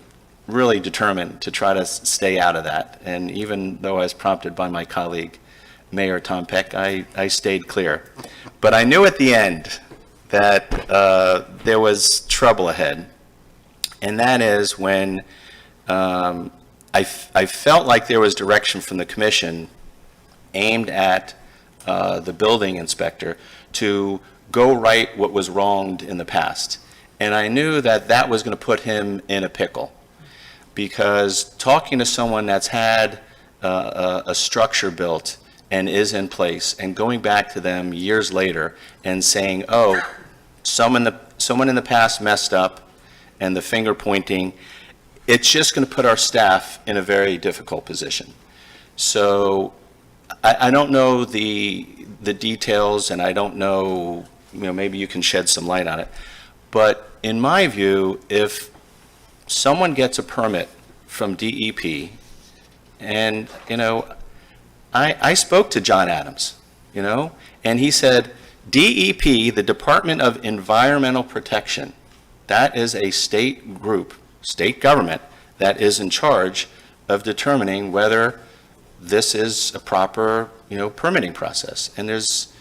determined to try to stay out of that. And even though I was prompted by my colleague, Mayor Tom Peck, I stayed clear. But I knew at the end that there was trouble ahead. And that is when I felt like there was direction from the commission aimed at the building inspector to go right what was wronged in the past. And I knew that that was going to put him in a pickle, because talking to someone that's had a structure built and is in place, and going back to them years later and saying, oh, someone in the past messed up, and the finger pointing, it's just going to put our staff in a very difficult position. So I don't know the details, and I don't know, maybe you can shed some light on it. But in my view, if someone gets a permit from DEP, and, I spoke to John Adams, and he said, DEP, the Department of Environmental Protection, that is a state group, state government, that is in charge of determining whether this is a proper, permitting process. And there's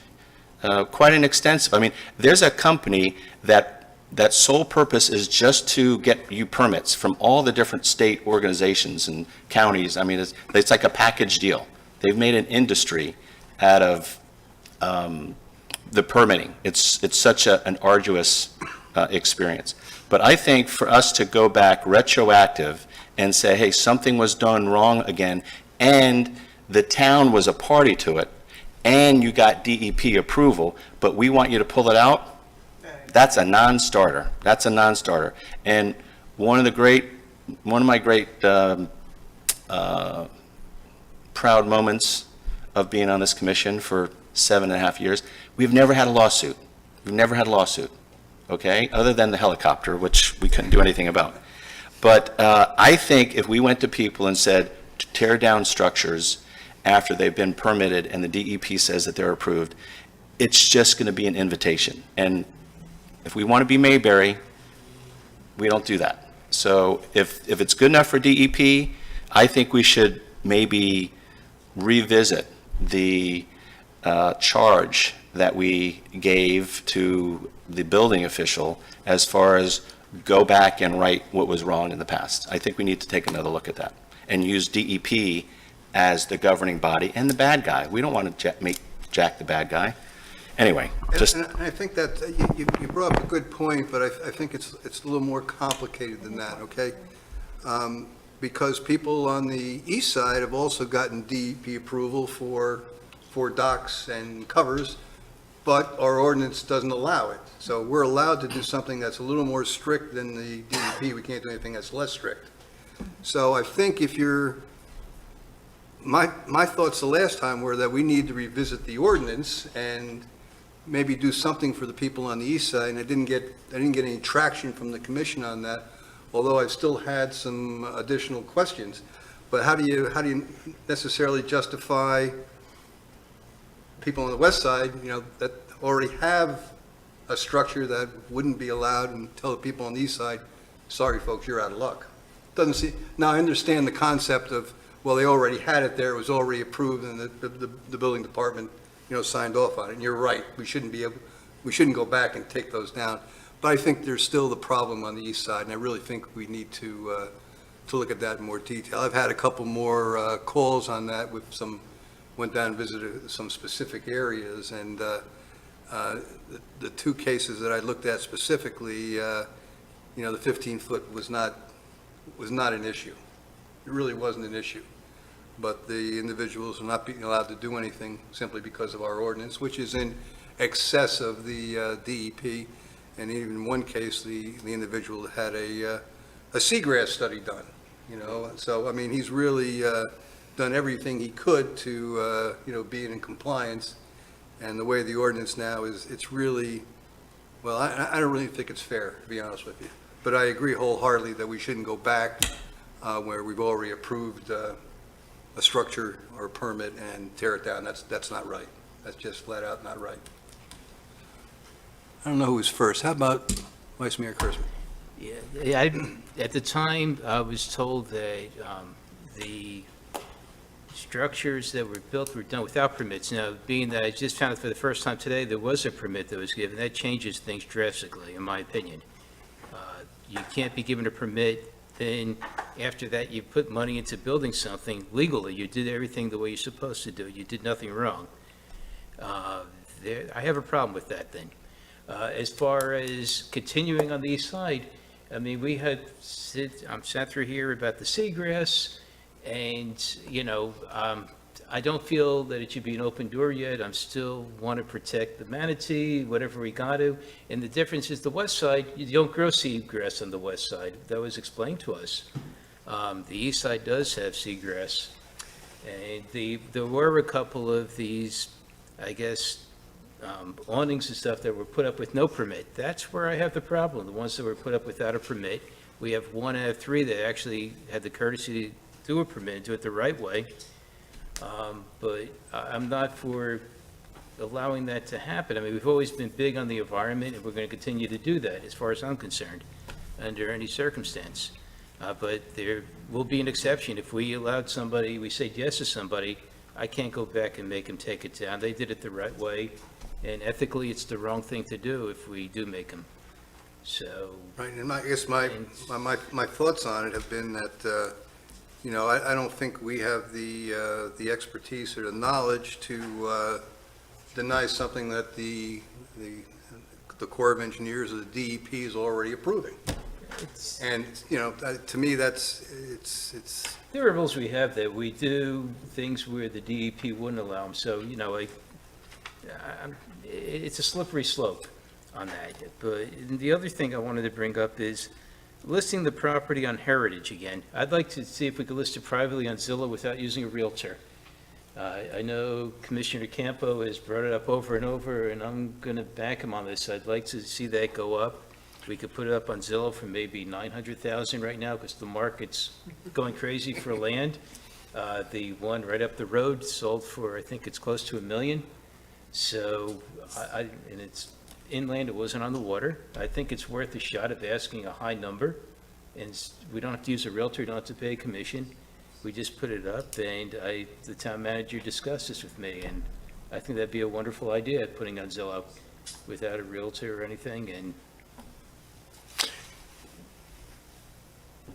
quite an extensive, there's a company that sole purpose is just to get you permits from all the different state organizations and counties. It's like a package deal. They've made an industry out of the permitting. It's such an arduous experience. But I think for us to go back retroactive and say, hey, something was done wrong again, and the town was a party to it, and you got DEP approval, but we want you to pull it out, that's a non-starter. That's a non-starter. And one of my great proud moments of being on this commission for 7.5 years, we've never had a lawsuit. We've never had a lawsuit, okay? Other than the helicopter, which we couldn't do anything about. But I think if we went to people and said, tear down structures after they've been permitted and the DEP says that they're approved, it's just going to be an invitation. And if we want to be Mayberry, we don't do that. So if it's good enough for DEP, I think we should maybe revisit the charge that we gave to the building official as far as go back and right what was wrong in the past. I think we need to take another look at that and use DEP as the governing body and the bad guy. We don't want to make Jack the bad guy. Anyway, just... And I think that you brought up a good point, but I think it's a little more complicated than that, okay? Because people on the east side have also gotten DEP approval for docks and covers, but our ordinance doesn't allow it. So we're allowed to do something that's a little more strict than the DEP. We can't do anything that's less strict. So I think if you're, my thoughts the last time were that we need to revisit the ordinance and maybe do something for the people on the east side. And I didn't get any traction from the commission on that, although I still had some additional questions. But how do you necessarily justify people on the west side, that already have a structure that wouldn't be allowed, and tell the people on the east side, sorry folks, you're out of luck? Doesn't see. Now I understand the concept of, well, they already had it there, it was already approved, and the building department, signed off on it. And you're right, we shouldn't go back and take those down. But I think there's still the problem on the east side, and I really think we need to look at that in more detail. I've had a couple more calls on that with went down and visited some specific areas, and the two cases that I looked at specifically, the 15-foot was not an issue. It really wasn't an issue. But the individuals are not being allowed to do anything simply because of our ordinance, which is in excess of the DEP. And even in one case, the individual had a seagrass study done, So, he's really done everything he could to, be in compliance. And the way the ordinance now is, it's really, well, I don't really think it's fair, to be honest with you. But I agree wholeheartedly that we shouldn't go back where we've already approved a structure or a permit and tear it down. That's not right. That's just flat out not right. I don't know who was first. How about Vice Mayor Kurtzman? Yeah, at the time, I was told that the structures that were built were done without permits. Now, being that I just found out for the first time today, there was a permit that was given. That changes things drastically, in my opinion. You can't be given a permit, then after that, you put money into building something legally. You did everything the way you're supposed to do. You did nothing wrong. I have a problem with that then. As far as continuing on the east side, I mean, we had sat through here about the seagrass, and, you know, I don't feel that it should be an open door yet. I'm still want to protect the manatee, whatever we got to. And the difference is the west side, you don't grow seagrass on the west side. That was explained to us. The east side does have seagrass. And there were a couple of these, I guess, awnings and stuff that were put up with no permit. That's where I have the problem, the ones that were put up without a permit. We have 1 out of 3 that actually had the courtesy to do a permit, do it the right way. But I'm not for allowing that to happen. I mean, we've always been big on the environment, and we're going to continue to do that, as far as I'm concerned, under any circumstance. But there will be an exception. If we allowed somebody, we said yes to somebody, I can't go back and make them take it down. They did it the right way, and ethically, it's the wrong thing to do if we do make them. So. Right, and I guess my thoughts on it have been that, you know, I don't think we have the expertise or the knowledge to deny something that the Corps of Engineers or the DEP is already approving. And, you know, to me, it's. There are rules we have that we do things where the DEP wouldn't allow them, so, you know, it's a slippery slope on that. But the other thing I wanted to bring up is listing the property on Heritage again. I'd like to see if we could list it privately on Zillow without using a Realtor. I know Commissioner Campo has brought it up over and over, and I'm going to back him on this. I'd like to see that go up. We could put it up on Zillow for maybe $900,000 right now because the market's going crazy for land. The one right up the road sold for, I think it's close to $1 million. So, and it's inland, it wasn't on the water. I think it's worth a shot of asking a high number. And we don't have to use a Realtor, we don't have to pay a commission. We just put it up, and the town manager discussed this with me, and I think that'd be a wonderful idea, putting on Zillow without a Realtor or anything, and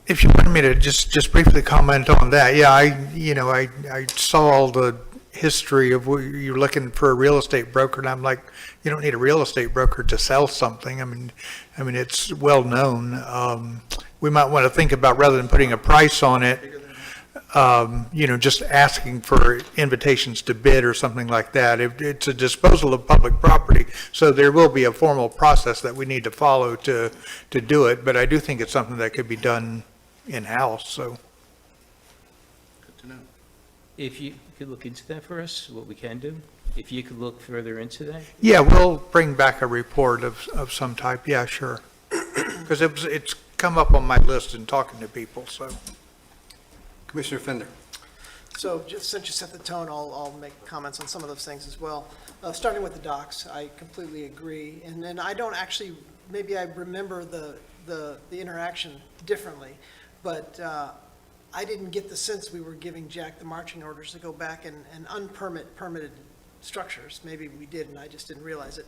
If you want me to just briefly comment on that, yeah, I saw all the history of where you're looking for a real estate broker, and I'm like, you don't need a real estate broker to sell something. I mean, it's well known. We might want to think about, rather than putting a price on it, just asking for invitations to bid or something like that. It's a disposal of public property, so there will be a formal process that we need to follow to do it, but I do think it's something that could be done in-house, so. Good to know. if you could look into that for us, what we can do, if you could look further into that. Yeah, we'll bring back a report of some type, yeah, sure. Because it's come up on my list in talking to people, so. Commissioner Fender. So just since you set the tone, I'll make comments on some of those things as well. Starting with the docks, I completely agree. And then I don't actually, maybe I remember the interaction differently, but I didn't get the sense we were giving Jack the marching orders to go back and permitted structures. Maybe we did, and I just didn't realize it.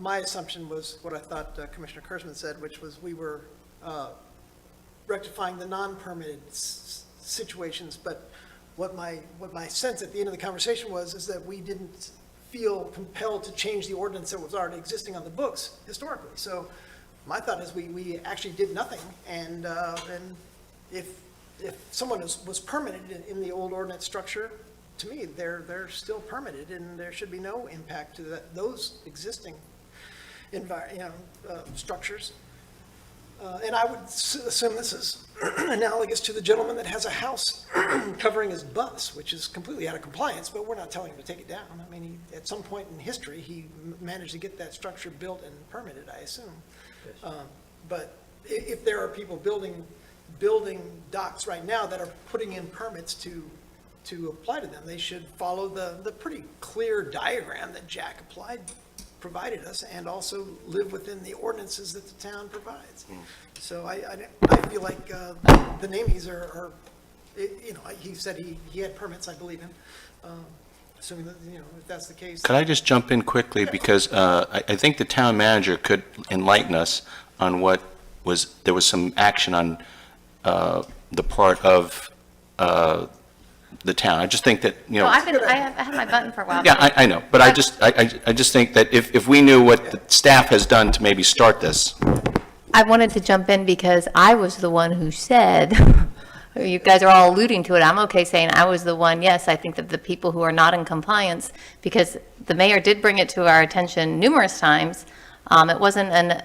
My assumption was what I thought Commissioner Kurtzman said, which was we were rectifying the non-permitted situations, but what my sense at the end of the conversation is that we didn't feel compelled to change the ordinance that was already existing on the books historically. So my thought is we actually did nothing, and if someone was permitted in the old ordinance structure, to me, they're still permitted, and there should be no impact to those existing structures. And I would assume this is analogous to the gentleman that has a house covering his bus, which is completely out of compliance, but we're not telling him to take it down. I mean, at some point in history, he managed to get that structure built and permitted, I assume. But if there are people building docks right now that are putting in permits to apply to them, they should follow the pretty clear diagram that Jack applied provided us and also live within the ordinances that the town provides. Mm. So I feel like the Namies are, he said he had permits, I believe him. Assuming that, if that's the case. Could I just jump in quickly, because I think the town manager could enlighten us on there was some action on the part of the town. I just think that, Well, I had my button for a while. yeah, I know, but I just think that if we knew what the staff has done to maybe start this. I wanted to jump in because I was the one who said, you guys are all alluding to it, I'm okay saying I was the one, yes, I think that the people who are not in compliance, because the mayor did bring it to our attention numerous times. It wasn't an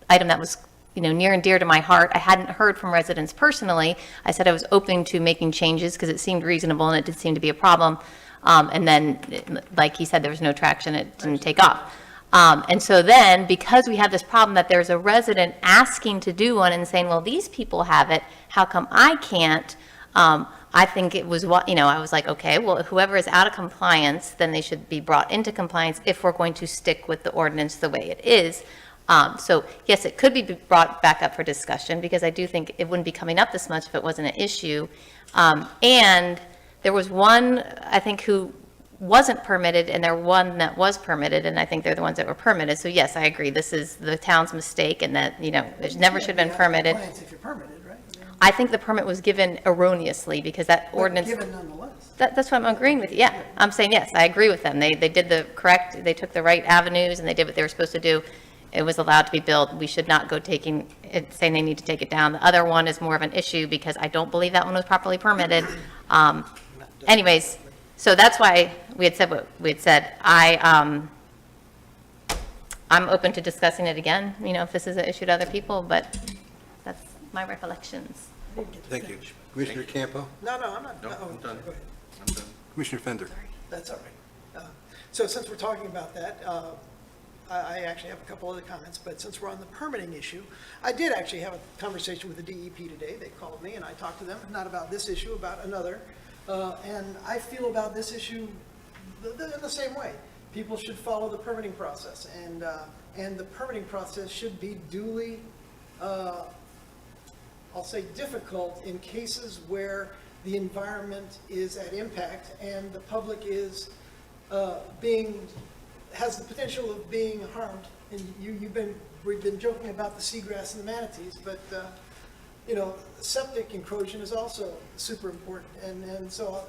item that was, near and dear to my heart. I hadn't heard from residents personally. I said I was open to making changes because it seemed reasonable and it did seem to be a problem. And then, like he said, there was no traction, it didn't take off. And so then, because we had this problem that there's a resident asking to do one and saying, well, these people have it, how come I can't? I think it was what, I was like, okay, well, whoever is out of compliance, then they should be brought into compliance if we're going to stick with the ordinance the way it is. So yes, it could be brought back up for discussion because I do think it wouldn't be coming up this much if it wasn't an issue. And there was one, I think, who wasn't permitted, and there one that was permitted, and I think they're the ones that were permitted. So yes, I agree. This is the town's mistake, and that, it never should have been permitted. If you're permitted, right? I think the permit was given erroneously because that ordinance. Given nonetheless. That's what I'm agreeing with you. Yeah, I'm saying yes, I agree with them. They did the correct, they took the right avenues, and they did what they were supposed to do. It was allowed to be built. We should not go saying they need to take it down. The other one is more of an issue because I don't believe that one was properly permitted. Anyways, so that's why we had said what we had said. I'm open to discussing it again, if this is an issue to other people, but that's my recollections. Thank you. Commissioner Campo? No, I'm not. No, oh, I'm done. go ahead. Commissioner Fender? That's all right. So since we're talking about that, I actually have a couple other comments, but since we're on the permitting issue, I did actually have a conversation with the DEP today. They called me and I talked to them, not about this issue, about another. And I feel about this issue the same way. People should follow the permitting process, and the permitting process should be duly, I'll say, difficult in cases where the environment is at impact and the public is has the potential of being harmed. And we've been joking about the seagrass and the manatees, but septic encroachment is also super important. And so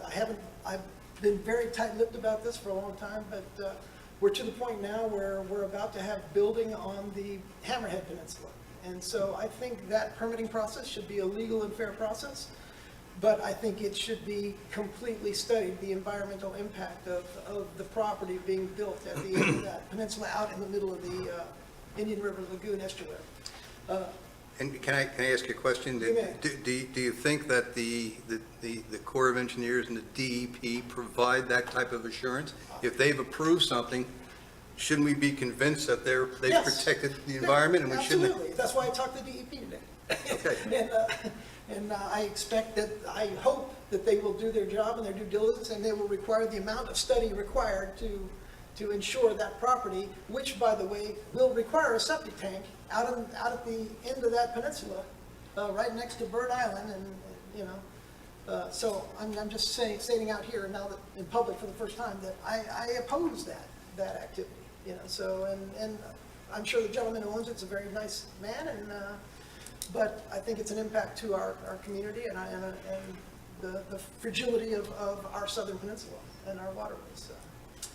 I've been very tight-lipped about this for a long time, but we're to the point now where we're about to have building on the Hammerhead Peninsula. And so I think that permitting process should be a legal and fair process, but I think it should be completely studied, the environmental impact of the property being built at the end of that peninsula out in the middle of the Indian River Lagoon estuary. And can I ask you a question? Do you think that the Corps of Engineers and the DEP provide that type of assurance? If they've approved something, shouldn't we be convinced that they've Yes. protected the environment and we shouldn't? Absolutely. That's why I talked to DEP today. Okay. And I expect that, I hope that they will do their job and their due diligence, and they will require the amount of study required to ensure that property, which, by the way, will require a septic tank out at the end of that peninsula, right next to Bird Island, and, so I'm just stating out here now that in public for the first time that I oppose that activity, so, and I'm sure the gentleman who owns it's a very nice man, and, but I think it's an impact to our community and the fragility of our southern peninsula and our waterways.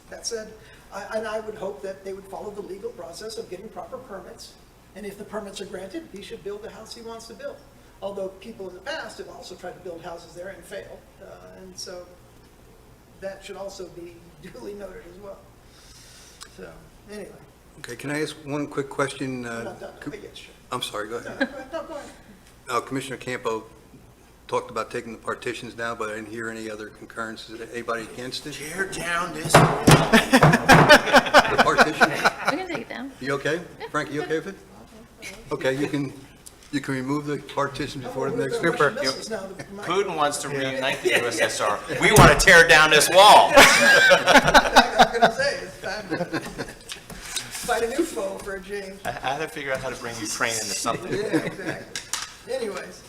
That said, I would hope that they would follow the legal process of getting proper permits, and if the permits are granted, he should build the house he wants to build. Although people in the past have also tried to build houses there and failed, and so that should also be duly noted as well. So, anyway. Okay, can I ask one quick question? I'm not done, but yes, sure. I'm sorry, go ahead. No, go ahead. Commissioner Campo talked about taking the partitions down, but I didn't hear any other concurrence. Is anybody against it? Tear down this. The partition? We can take it down. You okay? Frank, you okay with it? Okay, you can You can remove the partition before the next. Super. Putin wants to reunite the USSR. We want to tear down this wall. I was gonna say, it's time to find a new foe for a change. I had to figure out how to bring Ukraine into something. Yeah, exactly. Anyways,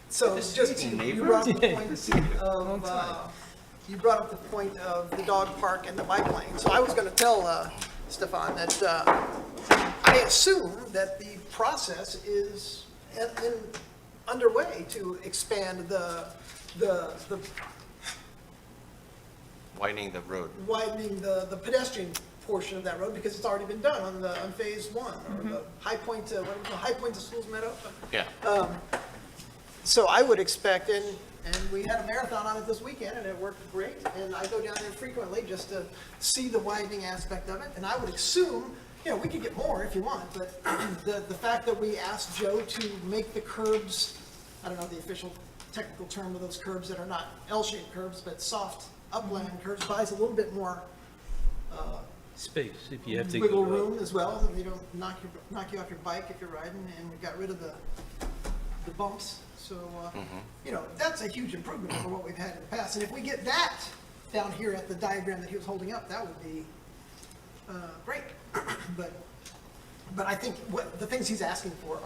so just, you brought up the point of, you brought up the point of the dog park and the bike lane. So I was gonna tell, Stefan, that, I assume that the process is underway to expand the Widening the road. widening the pedestrian portion of that road, because it's already been done on phase one, or the High Point to, what do we call, High Point to Schools Meadow? Yeah. So I would expect, and we had a marathon on it this weekend, and it worked great, and I go down there frequently just to see the widening aspect of it, and I would assume, you know, we could get more if you want, but the fact that we asked Joe to make the curbs, I don't know the official technical term of those curbs that are not L-shaped curbs, but soft upland curbs, buys a little bit more Space, if you have to. wiggle go up. room as well, so you don't knock you off your bike if you're riding, and we got rid of the bumps. So, you know, that's a huge improvement over what we've had in the past. And if we get that down here at the diagram that he was holding up, that would be great. But I think the things he's asking for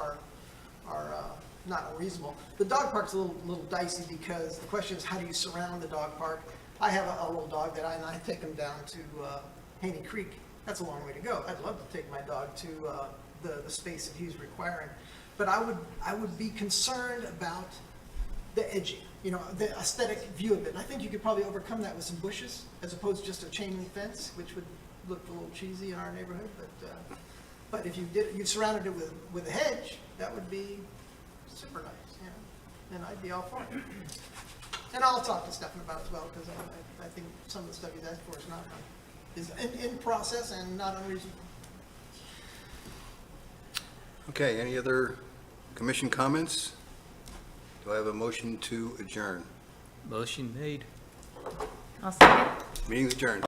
are not unreasonable. The dog park's a little dicey, because the question is, how do you surround the dog park? I have a little dog that I take him down to Haney Creek. That's a long way to go. I'd love to take my dog to the space that he's requiring. But I would be concerned about the edging, you know, the aesthetic view of it. And I think you could probably overcome that with some bushes, as opposed to just a chain link fence, which would look a little cheesy in our neighborhood. But if you surrounded it with a hedge, that would be super nice, you know, and I'd be all for it. And I'll talk to Stefan about it as well, because I think some of the stuff he's asked for is in process and not unreasonable. Okay, any other commission comments? Do I have a motion to adjourn? Motion made. I'll second. Meeting's adjourned.